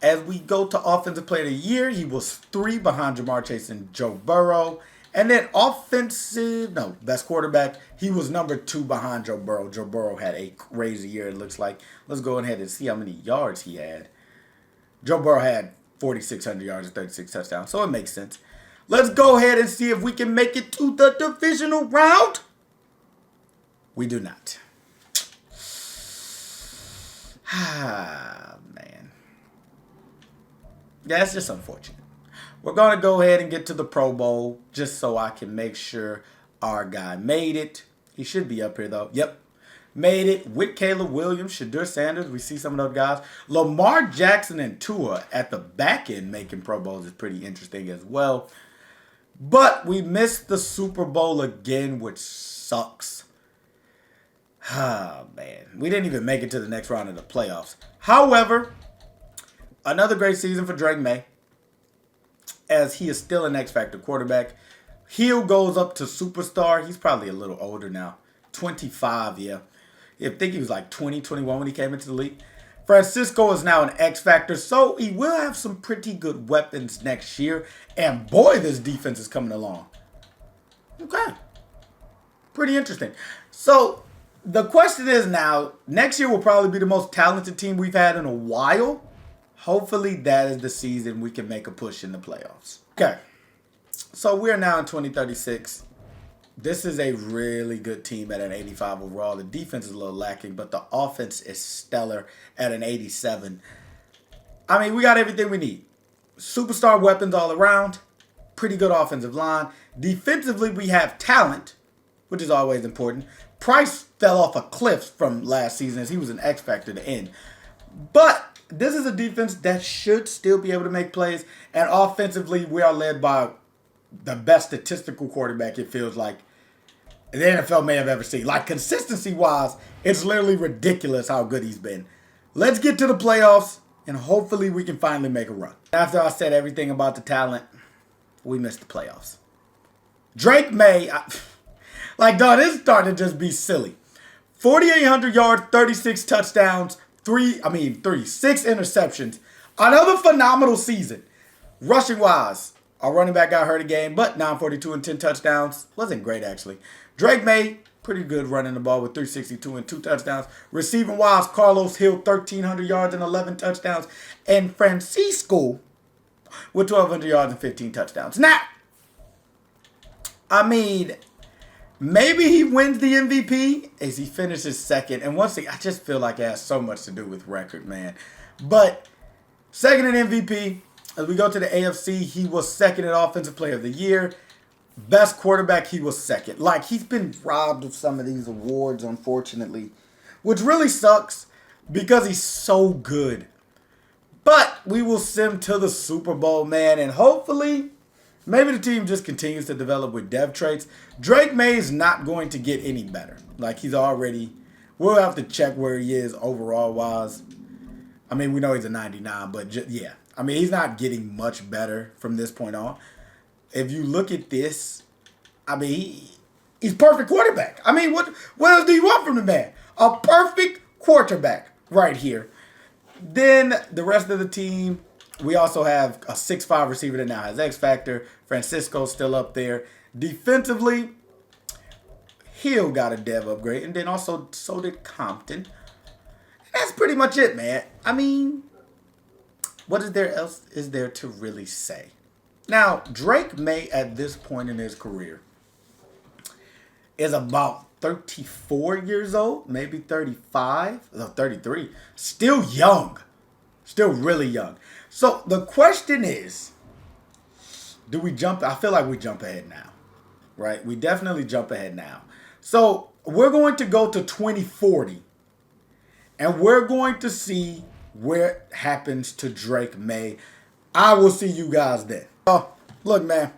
As we go to Offensive Player of the Year, he was 3 behind Jamar Chase and Joe Burrow. And then best quarterback, he was number 2 behind Joe Burrow. Joe Burrow had a crazy year, it looks like. Let's go ahead and see how many yards he had. Joe Burrow had 4,600 yards and 36 touchdowns, so it makes sense. Let's go ahead and see if we can make it to the divisional round. We do not. Ah, man. Yeah, it's just unfortunate. We're going to go ahead and get to the Pro Bowl just so I can make sure our guy made it. He should be up here, though. Yep. Made it with Caleb Williams, Shadur Sanders. We see some of those guys. Lamar Jackson and Tua at the back end making Pro Bowls is pretty interesting as well. But we missed the Super Bowl again, which sucks. Ah, man. We didn't even make it to the next round of the playoffs. However, another great season for Drake Maye, as he is still an X-Factor quarterback. Hill goes up to superstar. He's probably a little older now. 25, yeah. I think he was like 20, 21 when he came into the league. Francisco is now an X-Factor, so he will have some pretty good weapons next year. And boy, this defense is coming along. Okay. Pretty interesting. So the question is now, next year will probably be the most talented team we've had in a while. Hopefully that is the season we can make a push in the playoffs. Okay. So we're now in 2036. This is a really good team at an 85 overall. The defense is a little lacking, but the offense is stellar at an 87. I mean, we got everything we need. Superstar weapons all around. Pretty good offensive line. Defensively, we have talent, which is always important. Price fell off a cliff from last season as he was an X-Factor to end. But this is a defense that should still be able to make plays. And offensively, we are led by the best statistical quarterback, it feels like, the NFL may have ever seen. Like, consistency-wise, it's literally ridiculous how good he's been. Let's get to the playoffs, and hopefully we can finally make a run. After I said everything about the talent, we missed the playoffs. Drake Maye, dog, this is starting to just be silly. 4,800 yards, 36 touchdowns, 6 interceptions. Another phenomenal season. Rushing wise, our running back got hurt again, but 942 and 10 touchdowns. Wasn't great, actually. Drake Maye, pretty good running the ball with 362 and 2 touchdowns. Receiving wise, Carlos Hill, 1,300 yards and 11 touchdowns. And Francisco with 1,200 yards and 15 touchdowns. Now, I mean, maybe he wins the MVP as he finishes second. And once again, I just feel like it has so much to do with record, man. But second in MVP. As we go to the AFC, he was second in Offensive Player of the Year. Best quarterback, he was second. Like, he's been robbed of some of these awards, unfortunately, which really sucks because he's so good. But we will send him to the Super Bowl, man, and hopefully, maybe the team just continues to develop with dev traits. Drake Maye is not going to get any better. Like, he's already, we'll have to check where he is overall-wise. I mean, we know he's a 99, but yeah. I mean, he's not getting much better from this point on. If you look at this, I mean, he's perfect quarterback. I mean, what else do you want from the man? A perfect quarterback right here. Then the rest of the team, we also have a 6'5" receiver that now has X Factor. Francisco's still up there. Defensively, Hill got a dev upgrade, and then also so did Compton. And that's pretty much it, man. I mean, what is there else is there to really say? Now, Drake Maye at this point in his career is about 34 years old, maybe 35, no, 33. Still young. Still really young. So the question is, do we jump? I feel like we jump ahead now, right? We definitely jump ahead now. So we're going to go to 2040, and we're going to see where it happens to Drake Maye. I will see you guys then. Oh, look, man.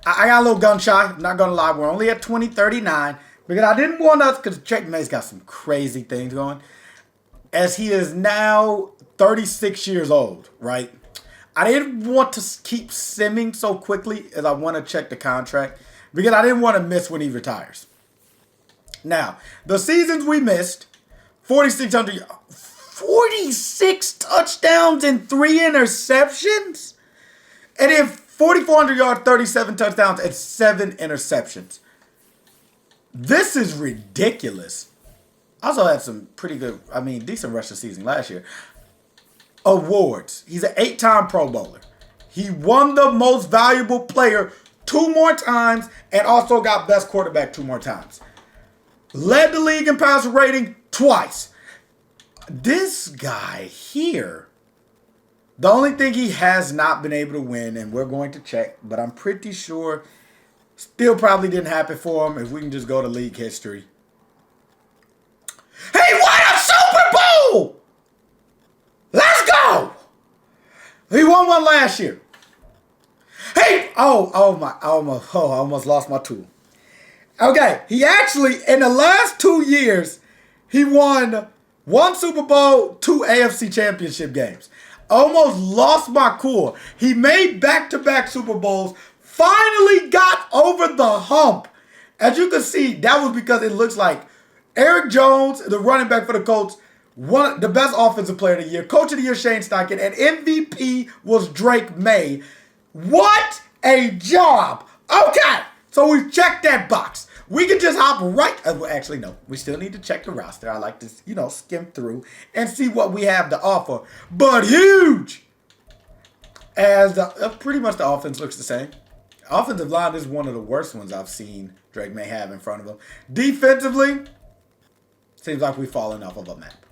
I got a little gun shy. I'm not going to lie. We're only at 2039 because I didn't want us, because Drake Maye's got some crazy things going. As he is now 36 years old, right? I didn't want to keep simming so quickly as I want to check the contract because I didn't want to miss when he retires. Now, the seasons we missed, 4,600 46 touchdowns and 3 interceptions. And then 4,400 yards, 37 touchdowns, and 7 interceptions. This is ridiculous. Also had some pretty good, decent rushing season last year. Awards. He's an 8-time Pro Bowler. He won the most valuable player 2 more times and also got best quarterback 2 more times. Led the league in passer rating twice. This guy here, the only thing he has not been able to win, and we're going to check, but I'm pretty sure still probably didn't happen for him if we can just go to league history. He won a Super Bowl! Let's go! He won one last year. Hey, I almost lost my tool. Okay, he actually, in the last 2 years, he won 1 Super Bowl, 2 AFC championship games. Almost lost my cool. He made back-to-back Super Bowls, finally got over the hump. As you can see, that was because it looks like Eric Jones, the running back for the Colts, won the best offensive player of the year, coach of the year, Shane Steichen, and MVP was Drake Maye. What a job. Okay, so we checked that box. We can just hop right. Actually, no. We still need to check the roster. I like to, skim through and see what we have to offer. But huge! As pretty much the offense looks the same. Offensive line is one of the worst ones I've seen Drake Maye have in front of him. Defensively, seems like we've fallen off of a map.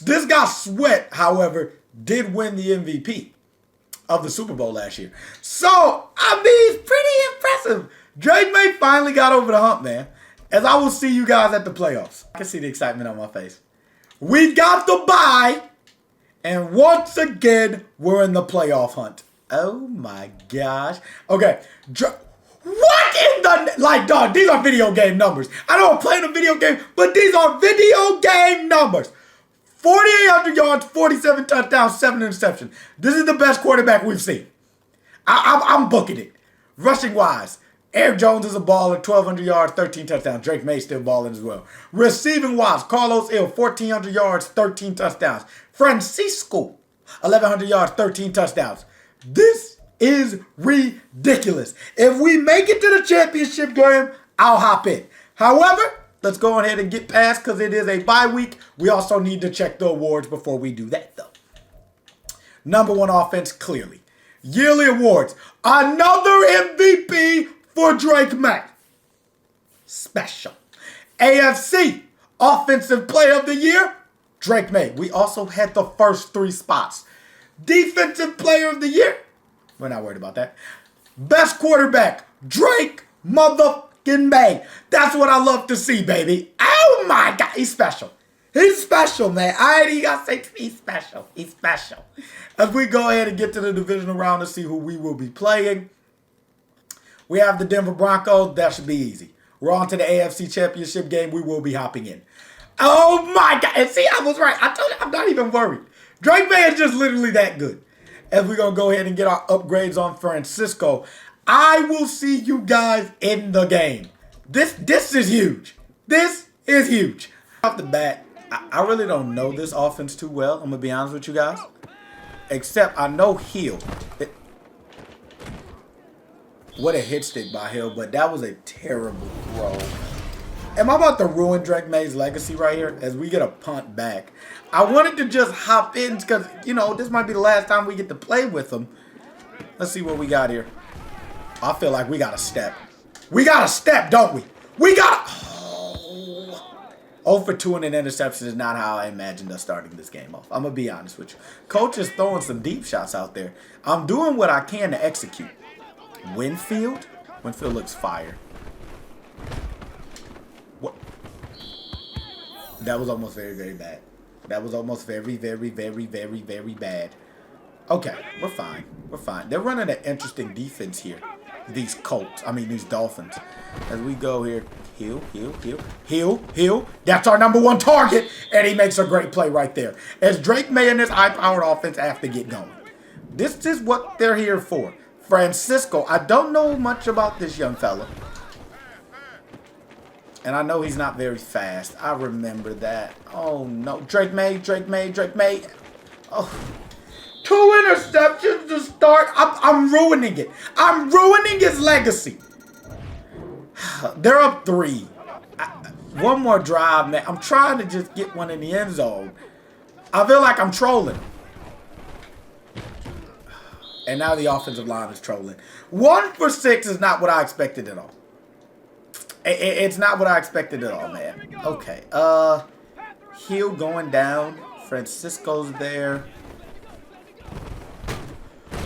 This guy Sweat, however, did win the MVP of the Super Bowl last year. So, it's pretty impressive. Drake Maye finally got over the hump, man. As I will see you guys at the playoffs. I can see the excitement on my face. We got the bye. And once again, we're in the playoff hunt. Oh my gosh. Okay. What in the... dog, these are video game numbers. I know I'm playing a video game, but these are video game numbers. 4,800 yards, 47 touchdowns, 7 interceptions. This is the best quarterback we've seen. I'm booking it. Rushing wise, Eric Jones is a baller, 1,200 yards, 13 touchdowns. Drake Maye still balling as well. Receiving wise, Carlos Hill, 1,400 yards, 13 touchdowns. Francisco, 1,100 yards, 13 touchdowns. This is ridiculous. If we make it to the championship game, I'll hop in. However, let's go ahead and get past because it is a bye week. We also need to check the awards before we do that, though. Number one offense, clearly. Yearly awards. Another MVP for Drake Maye. Special. AFC Offensive Player of the Year, Drake Maye. We also had the first 3 spots. Defensive Player of the Year, we're not worried about that. Best quarterback, Drake motherfucking Maye. That's what I love to see, baby. Oh my God, he's special. He's special, man. I ain't even gotta say he's special. He's special. As we go ahead and get to the divisional round to see who we will be playing, we have the Denver Broncos. That should be easy. We're on to the AFC Championship game. We will be hopping in. Oh my God. And see, I was right. I told you, I'm not even worried. Drake Maye is just literally that good. As we're going to go ahead and get our upgrades on Francisco, I will see you guys in the game. This is huge. This is huge. Off the bat, I really don't know this offense too well. I'm going to be honest with you guys. Except I know Hill. What a hit stick by Hill, but that was a terrible throw. Am I about to ruin Drake Maye's legacy right here as we get a punt back? I wanted to just hop in because, you know, this might be the last time we get to play with him. Let's see what we got here. I feel like we got a step. We got a step, don't we? We got a... Oh, for 2 and an interception is not how I imagined us starting this game off. I'm going to be honest with you. Coach is throwing some deep shots out there. I'm doing what I can to execute. Winfield looks fire. What? That was almost very, very bad. That was almost very, very, very, very, very bad. Okay, we're fine. We're fine. They're running an interesting defense here. These Dolphins. As we go here, Hill. That's our number 1 target, and he makes a great play right there. As Drake Maye and this high-powered offense have to get going. This is what they're here for. Francisco, I don't know much about this young fella. And I know he's not very fast. I remember that. Oh, no. Drake Maye. Oh. 2 interceptions to start. I'm ruining it. I'm ruining his legacy. They're up 3. One more drive, man. I'm trying to just get one in the end zone. I feel like I'm trolling. And now the offensive line is trolling. 1 for 6 is not what I expected at all. It's not what I expected at all, man. Okay. Hill going down. Francisco's there.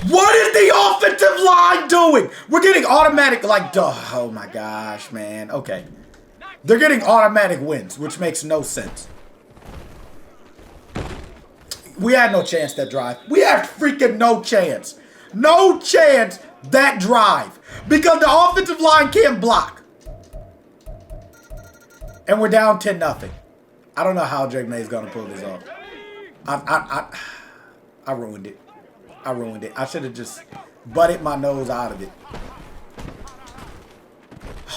What is the offensive line doing? We're getting automatic, like, oh my gosh, man. Okay. They're getting automatic wins, which makes no sense. We had no chance that drive. We had freaking no chance. No chance that drive. Because the offensive line can't block. And we're down 10-0. I don't know how Drake Maye's going to pull this off. I ruined it. I should have just butted my nose out of it.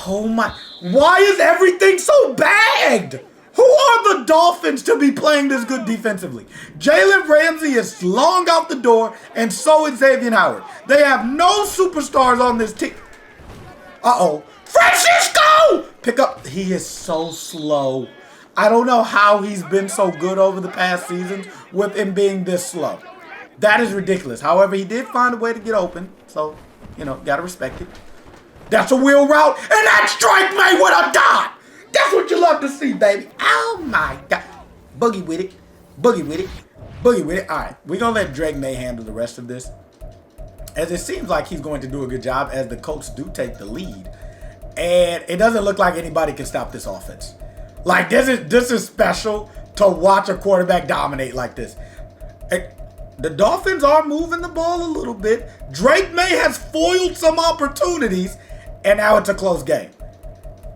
Oh my. Why is everything so bad? Who are the Dolphins to be playing this good defensively? Jalen Ramsey is long out the door, and so is Xavier Howard. They have no superstars on this team. Uh-oh. Francisco! Pick up. He is so slow. I don't know how he's been so good over the past seasons with him being this slow. That is ridiculous. However, he did find a way to get open. So, you know, got to respect it. That's a wheel route. And that's Drake Maye with a dot. That's what you love to see, baby. Oh, my God. Boogie with it. Boogie with it. Boogie with it. All right. We're going to let Drake Maye handle the rest of this. As it seems like he's going to do a good job as the Colts do take the lead. And it doesn't look like anybody can stop this offense. Like, this is special to watch a quarterback dominate like this. The Dolphins are moving the ball a little bit. Drake Maye has foiled some opportunities, and now it's a close game.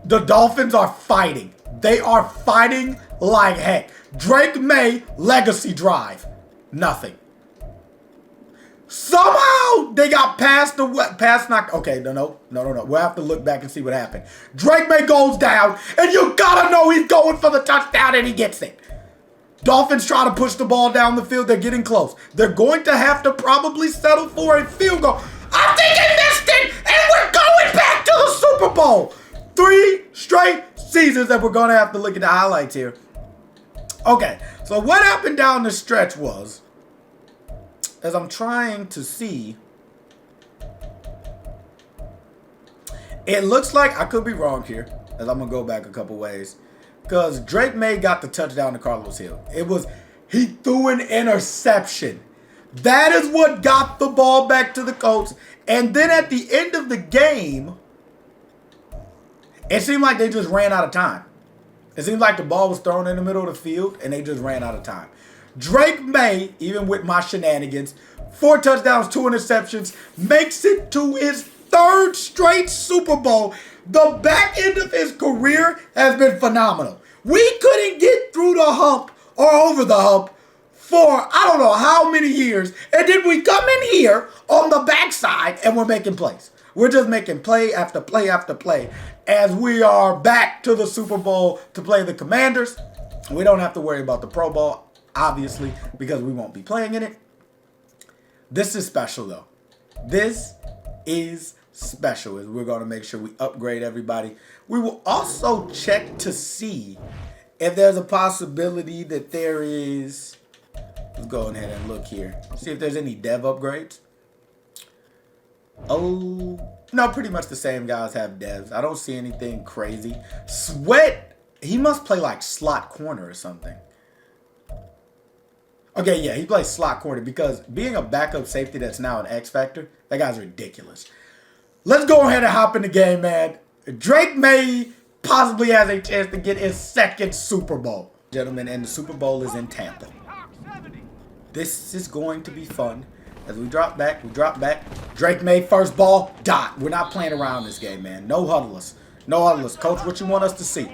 The Dolphins are fighting. They are fighting like heck. Drake Maye, legacy drive. Nothing. Somehow they got past knocked. Okay, no. We'll have to look back and see what happened. Drake Maye goes down, and you gotta know he's going for the touchdown, and he gets it. Dolphins try to push the ball down the field. They're getting close. They're going to have to probably settle for a field goal. Super Bowl. 3 straight seasons that we're going to have to look at the highlights here. Okay, so what happened down the stretch was, as I'm trying to see, it looks like, I could be wrong here, as I'm going to go back a couple ways, because Drake Maye got the touchdown to Carlos Hill. He threw an interception. That is what got the ball back to the Colts. And then at the end of the game, it seemed like they just ran out of time. It seemed like the ball was thrown in the middle of the field and they just ran out of time. Drake Maye, even with my shenanigans, 4 touchdowns, 2 interceptions, makes it to his 3rd straight Super Bowl. The back end of his career has been phenomenal. We couldn't get through the hump or over the hump for I don't know how many years. And then we come in here on the backside and we're making plays. We're just making play after play after play as we are back to the Super Bowl to play the Commanders. We don't have to worry about the Pro Bowl, obviously, because we won't be playing in it. This is special, though. This is special, as we're going to make sure we upgrade everybody. We will also check to see if there's a possibility that there is. Let's go ahead and look here. See if there's any dev upgrades. Oh, no, pretty much the same guys have devs. I don't see anything crazy. Sweat, he must play like slot corner or something. Okay, yeah, he plays slot corner because being a backup safety that's now an X Factor, that guy's ridiculous. Let's go ahead and hop in the game, man. Drake Maye possibly has a chance to get his 2nd Super Bowl. Gentlemen, and the Super Bowl is in Tampa. This is going to be fun. As we drop back, Drake Maye, first ball, dot. We're not playing around this game, man. No huddlers. No huddlers. Coach, what you want us to see?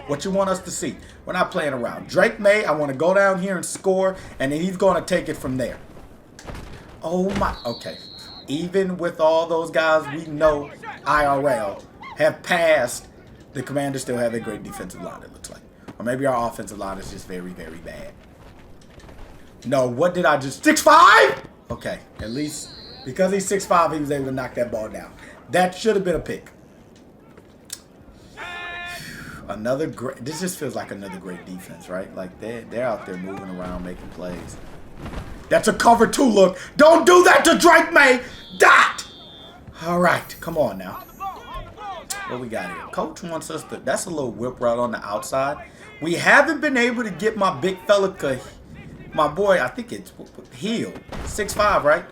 What you want us to see? We're not playing around. Drake Maye, I want to go down here and score, and then he's going to take it from there. Oh, my. Okay. Even with all those guys we know IRL have passed, the Commanders still have a great defensive line, it looks like. Or maybe our offensive line is just very, very bad. No, what did I just... 6'5"? Okay, at least because he's 6'5", he was able to knock that ball down. That should have been a pick. Another great... This just feels like another great defense, right? Like, they're out there moving around, making plays. That's a cover 2 look. Don't do that to Drake Maye. Dot! All right, come on now. What we got here? Coach wants us to... That's a little whip route on the outside. We haven't been able to get my big fella... My boy, I think it's Hill. 6'5", right?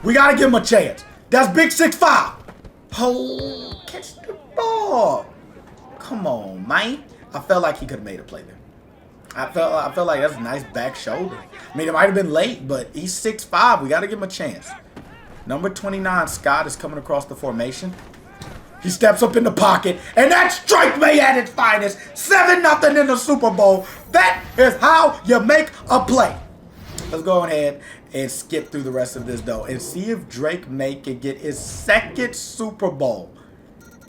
We got to give him a chance. That's big 6'5". Oh, catch the ball. Come on, man. I felt like he could have made a play there. I felt like that's a nice back shoulder. I mean, it might have been late, but he's 6'5". We got to give him a chance. Number 29, Scott, is coming across the formation. He steps up in the pocket, and that's Drake Maye at its finest. 7-0 in the Super Bowl. That is how you make a play. Let's go ahead and skip through the rest of this, though, and see if Drake Maye can get his 2nd Super Bowl.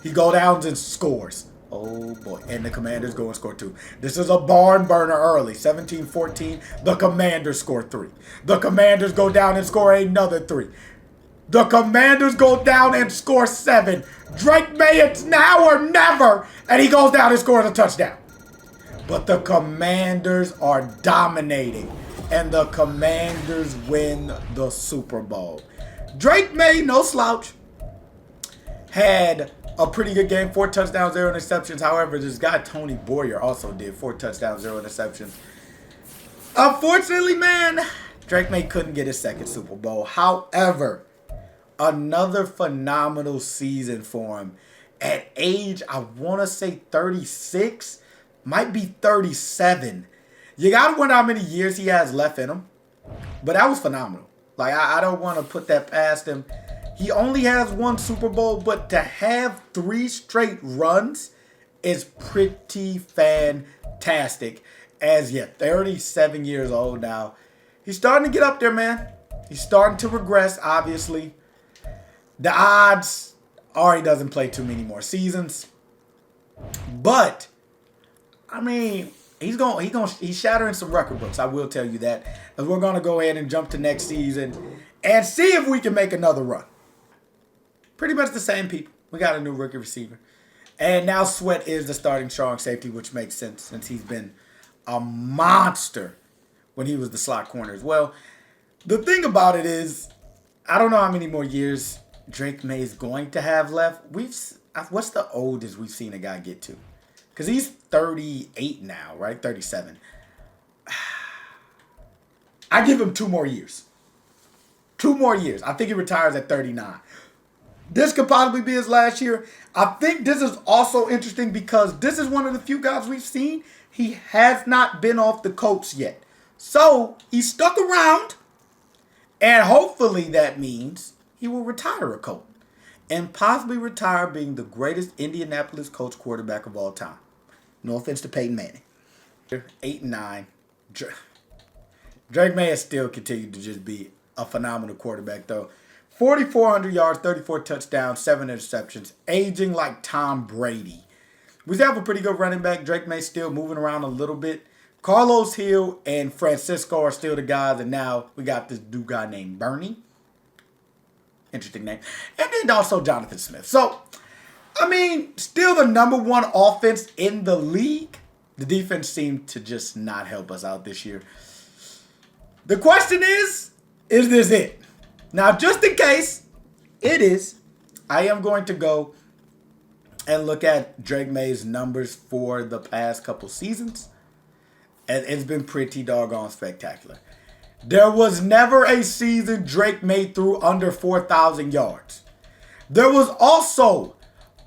He goes down and scores. Oh, boy. And the Commanders go and score 2. This is a barn burner early. 17-14. The Commanders score 3. The Commanders go down and score another 3. The Commanders go down and score 7. Drake Maye, it's now or never. And he goes down and scores a touchdown. But the Commanders are dominating. And the Commanders win the Super Bowl. Drake Maye, no slouch, had a pretty good game. 4 touchdowns, 0 interceptions. However, this guy, Tony Boyer, also did 4 touchdowns, 0 interceptions. Unfortunately, man, Drake Maye couldn't get his 2nd Super Bowl. However, another phenomenal season for him. At age, I want to say 36, might be 37. You got to wonder how many years he has left in him. But that was phenomenal. Like, I don't want to put that past him. He only has 1 Super Bowl, but to have 3 straight runs is pretty fantastic. As yet, 37 years old now. He's starting to get up there, man. He's starting to regress, obviously. The odds are he doesn't play too many more seasons. But, I mean, he's shattering some record books, I will tell you that. And we're going to go ahead and jump to next season and see if we can make another run. Pretty much the same people. We got a new rookie receiver. And now Sweat is the starting strong safety, which makes sense since he's been a monster when he was the slot corner as well. The thing about it is, I don't know how many more years Drake Maye is going to have left. What's the oldest we've seen a guy get to? Because he's 38 now, right? 37. I give him 2 more years. 2 more years. I think he retires at 39. This could possibly be his last year. I think this is also interesting because this is one of the few guys we've seen. He has not been off the Colts yet. So he stuck around. And hopefully that means he will retire a Colt. And possibly retire being the greatest Indianapolis Colts quarterback of all time. No offense to Peyton Manning. 8-9. Drake Maye has still continued to just be a phenomenal quarterback, though. 4,400 yards, 34 touchdowns, 7 interceptions, aging like Tom Brady. We still have a pretty good running back. Drake Maye still moving around a little bit. Carlos Hill and Francisco are still the guys, and now we got this new guy named Bernie. Interesting name. And then also Jonathan Smith. So, I mean, still the number 1 offense in the league. The defense seemed to just not help us out this year. The question is this it? Now, just in case it is, I am going to go and look at Drake Maye's numbers for the past couple seasons. And it's been pretty doggone spectacular. There was never a season Drake Maye threw under 4,000 yards. There was also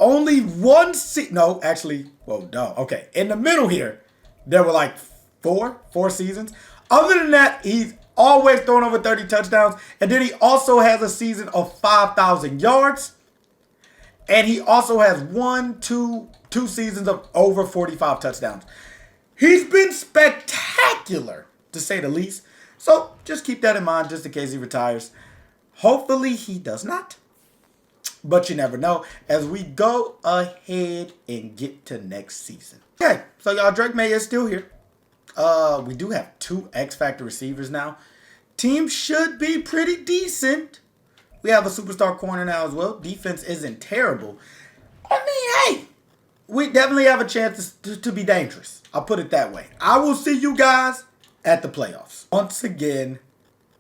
only one season. No, actually, well, no. Okay, in the middle here, there were like four seasons. Other than that, he's always thrown over 30 touchdowns. And then he also has a season of 5,000 yards. And he also has two seasons of over 45 touchdowns. He's been spectacular, to say the least. So just keep that in mind just in case he retires. Hopefully he does not. But you never know. As we go ahead and get to next season. Okay, so y'all, Drake Maye is still here. We do have 2 X Factor receivers now. Team should be pretty decent. We have a superstar corner now as well. Defense isn't terrible. I mean, hey, we definitely have a chance to be dangerous. I'll put it that way. I will see you guys at the playoffs. Once again,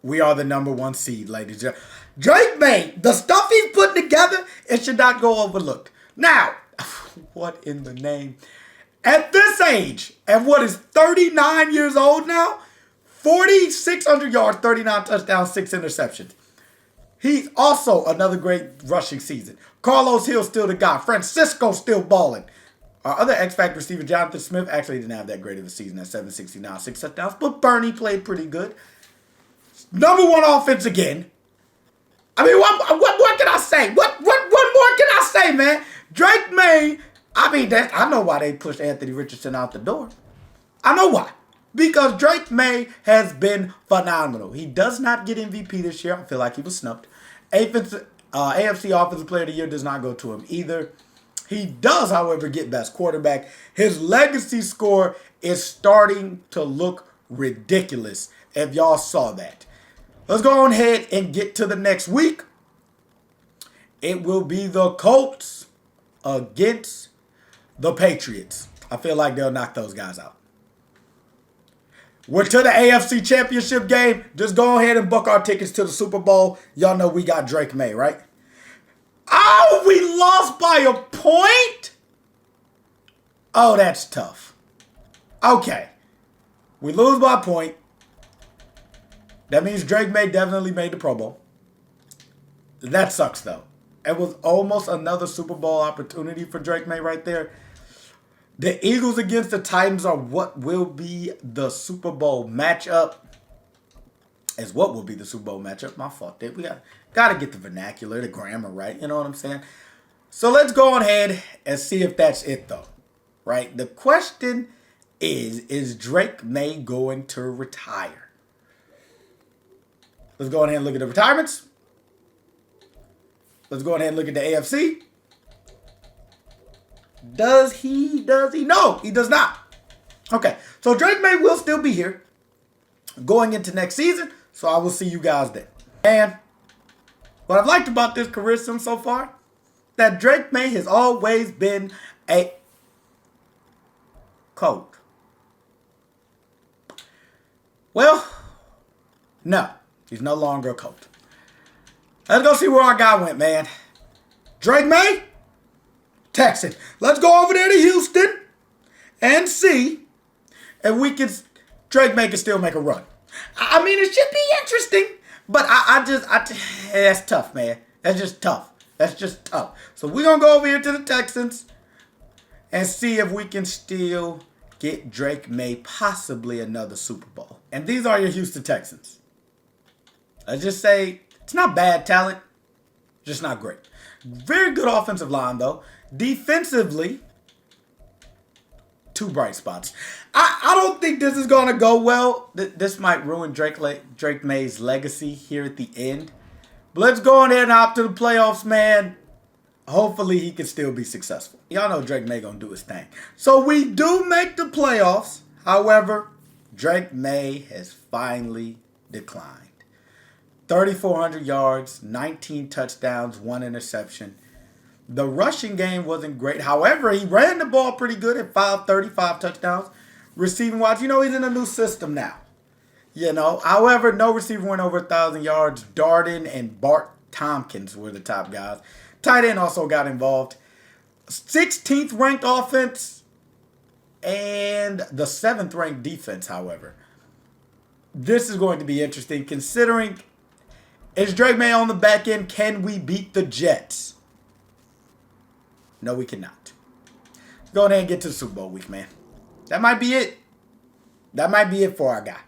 we are the number 1 seed, ladies and gentlemen. Drake Maye, the stuff he's putting together, it should not go overlooked. Now, what in the name? At this age, and what is 39 years old now, 4,600 yards, 39 touchdowns, 6 interceptions. He's also another great rushing season. Carlos Hill still the guy. Francisco still balling. Our other X-Factor receiver, Jonathan Smith, actually didn't have that great of a season at 769, 6 touchdowns, but Bernie played pretty good. Number 1 offense again. I mean, what more can I say? What more can I say, man? Drake Maye, I mean, I know why they pushed Anthony Richardson out the door. I know why. Because Drake Maye has been phenomenal. He does not get MVP this year. I feel like he was snubbed. AFC Offensive Player of the Year does not go to him either. He does, however, get Best Quarterback. His legacy score is starting to look ridiculous, if y'all saw that. Let's go on ahead and get to the next week. It will be the Colts against the Patriots. I feel like they'll knock those guys out. We're to the AFC Championship game. Just go ahead and book our tickets to the Super Bowl. Y'all know we got Drake Maye, right? Oh, we lost by a point? Oh, that's tough. Okay. We lose by a point. That means Drake Maye definitely made the Pro Bowl. That sucks, though. It was almost another Super Bowl opportunity for Drake Maye right there. The Eagles against the Titans are what will be the Super Bowl matchup. Is what will be the Super Bowl matchup. My fault. We got to get the vernacular, the grammar right. You know what I'm saying? So let's go on ahead and see if that's it, though. Right? The question is Drake Maye going to retire? Let's go ahead and look at the retirements. Let's go ahead and look at the AFC. Does he? No, he does not. Okay, so Drake Maye will still be here going into next season, so I will see you guys then. And what I've liked about this career sim so far, that Drake May has always been a Colt? Well, no. He's no longer a Colt. Let's go see where our guy went, man. Drake May? Texan. Let's go over there to Houston and see if we can. Drake May can still make a run. I mean, it should be interesting, but that's tough, man. That's just tough. That's just tough. So we're gonna go over here to the Texans and see if we can still get Drake May possibly another Super Bowl. And these are your Houston Texans. Let's just say it's not bad talent, just not great. Very good offensive line though. Defensively, two bright spots. I don't think this is going to go well. This might ruin Drake May's legacy here at the end. But let's go ahead and hop to the playoffs, man. Hopefully he can still be successful. Y'all know Drake May going to do his thing. So we do make the playoffs. However, Drake May has finally declined. 3,400 yards, 19 touchdowns, 1 interception. The rushing game wasn't great. However, he ran the ball pretty good at 535 touchdowns. Receiving wise, he's in a new system now. However, no receiver went over 1,000 yards. Darden and Bart Tompkins were the top guys. Tight end also got involved. 16th ranked offense and the 7th ranked defense, however. This is going to be interesting considering is Drake May on the back end? Can we beat the Jets? No, we cannot. Go ahead and get to the Super Bowl week, man. That might be it. That might be it for our guy.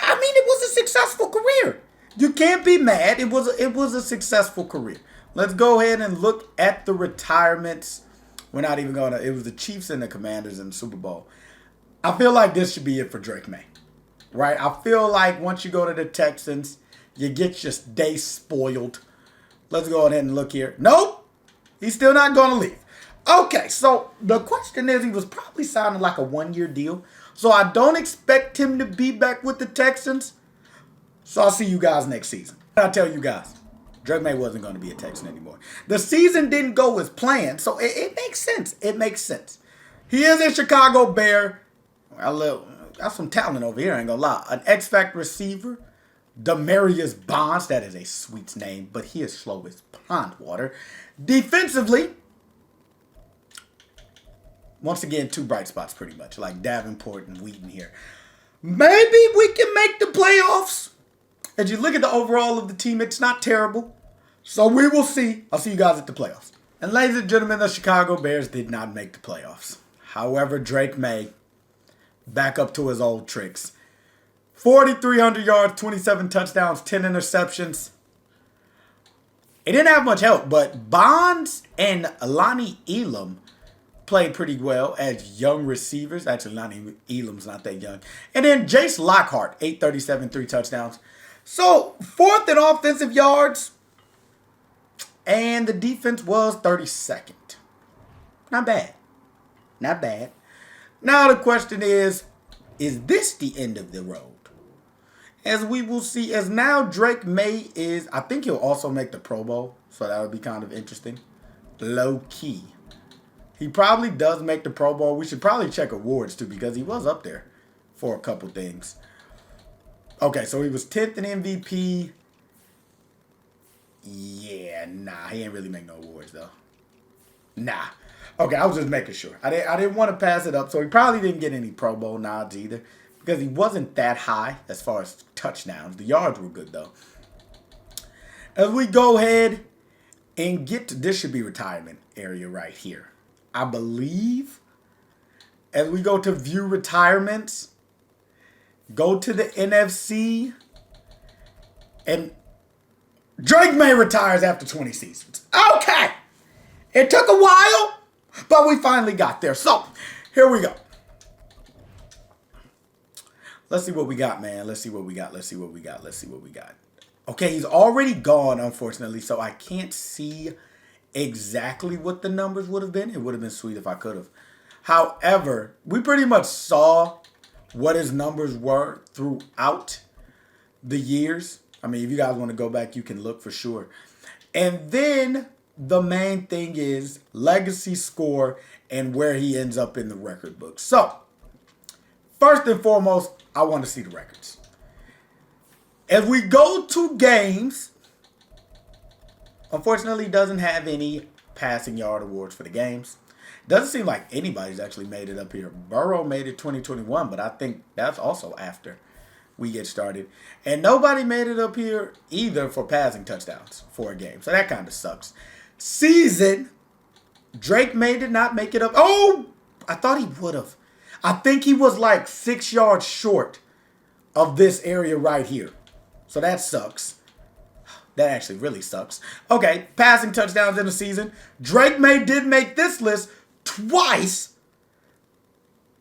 I mean, it was a successful career. You can't be mad. It was a successful career. Let's go ahead and look at the retirements. We're not even going to. It was the Chiefs and the Commanders in the Super Bowl. I feel like this should be it for Drake May. Right? I feel like once you go to the Texans, you get your day spoiled. Let's go ahead and look here. Nope. He's still not going to leave. Okay, so the question is he was probably signing like a 1-year deal. So I don't expect him to be back with the Texans. So I'll see you guys next season. I'll tell you guys, Drake May wasn't going to be a Texan anymore. The season didn't go as planned, so it makes sense. It makes sense. He is a Chicago Bear. Got some talent over here, I ain't going to lie. An X-Factor receiver. Demarius Bonds, that is a sweet name, but he is slow as pond water. Defensively, once again, two bright spots pretty much, like Davenport and Wheaton here. Maybe we can make the playoffs. As you look at the overall of the team, it's not terrible. So we will see. I'll see you guys at the playoffs. And ladies and gentlemen, the Chicago Bears did not make the playoffs. However, Drake May, back up to his old tricks. 4,300 yards, 27 touchdowns, 10 interceptions. It didn't have much help, but Bonds and Lonnie Elam played pretty well as young receivers. Actually, Lonnie Elam's not that young. And then Jace Lockhart, 837, 3 touchdowns. So, 4th in offensive yards. And the defense was 32nd. Not bad. Not bad. Now the question is this the end of the road? As we will see, as now Drake May is, I think he'll also make the Pro Bowl. So that would be kind of interesting. Low key. He probably does make the Pro Bowl. We should probably check awards too because he was up there for a couple things. Okay, so he was 10th in MVP. Yeah, nah, he ain't really make no awards though. Nah. Okay, I was just making sure. I didn't want to pass it up, so he probably didn't get any Pro Bowl nods either because he wasn't that high as far as touchdowns. The yards were good though. As we go ahead and get to, this should be retirement area right here. I believe as we go to view retirements, go to the NFC, and Drake May retires after 20 seasons. Okay. It took a while, but we finally got there. So, here we go. Let's see what we got, man. Let's see what we got. Let's see what we got. Let's see what we got. Okay, he's already gone, unfortunately, so I can't see exactly what the numbers would have been. It would have been sweet if I could have. However, we pretty much saw what his numbers were throughout the years. I mean, if you guys want to go back, you can look for sure. And then the main thing is legacy score and where he ends up in the record book. So, first and foremost, I want to see the records. If we go to games, unfortunately, he doesn't have any passing yard awards for the games. Doesn't seem like anybody's actually made it up here. Burrow made it 2021, but I think that's also after we get started. And nobody made it up here either for passing touchdowns for a game. So that kind of sucks. Season, Drake did not make it up. Oh, I thought he would have. I think he was like 6 yards short of this area right here. So that sucks. That actually really sucks. Okay, passing touchdowns in the season. Drake did make this list twice.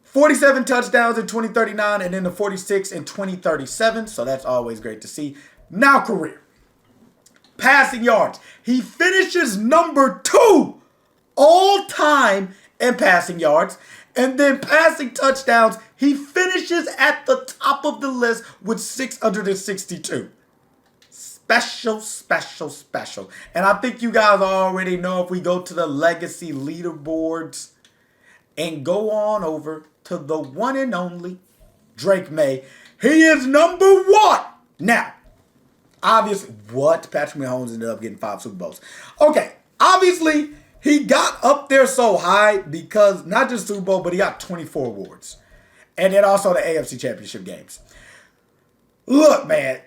47 touchdowns in 2039 and then the 46 in 2037. So that's always great to see. Now career. Passing yards. He finishes number 2 all time in passing yards. And then passing touchdowns, he finishes at the top of the list with 662. Special, special, special. And I think you guys already know if we go to the legacy leaderboards and go on over to the one and only Drake Maye, he is number 1. Now, obviously, what? Patrick Mahomes ended up getting 5 Super Bowls. Okay, obviously, he got up there so high because not just Super Bowl, but he got 24 awards. And then also the AFC Championship games. Look, man,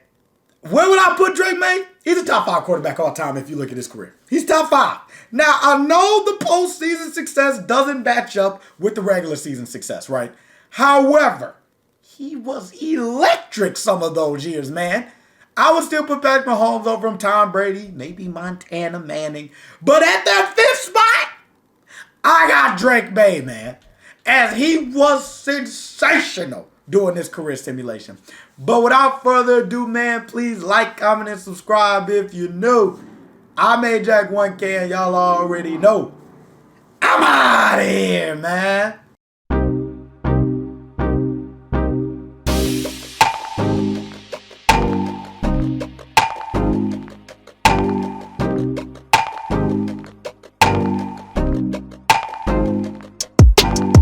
where would I put Drake Maye? He's a top 5 quarterback all time if you look at his career. He's top 5. Now, I know the postseason success doesn't match up with the regular season success, right? However, he was electric some of those years, man. I would still put Patrick Mahomes over him, Tom Brady, maybe Montana Manning. But at that 5th spot, I got Drake Maye, man. As he was sensational doing this career simulation. But without further ado, man, please like, comment, and subscribe if you're new. I'm Jack 1K and y'all already know. I'm out of here, man.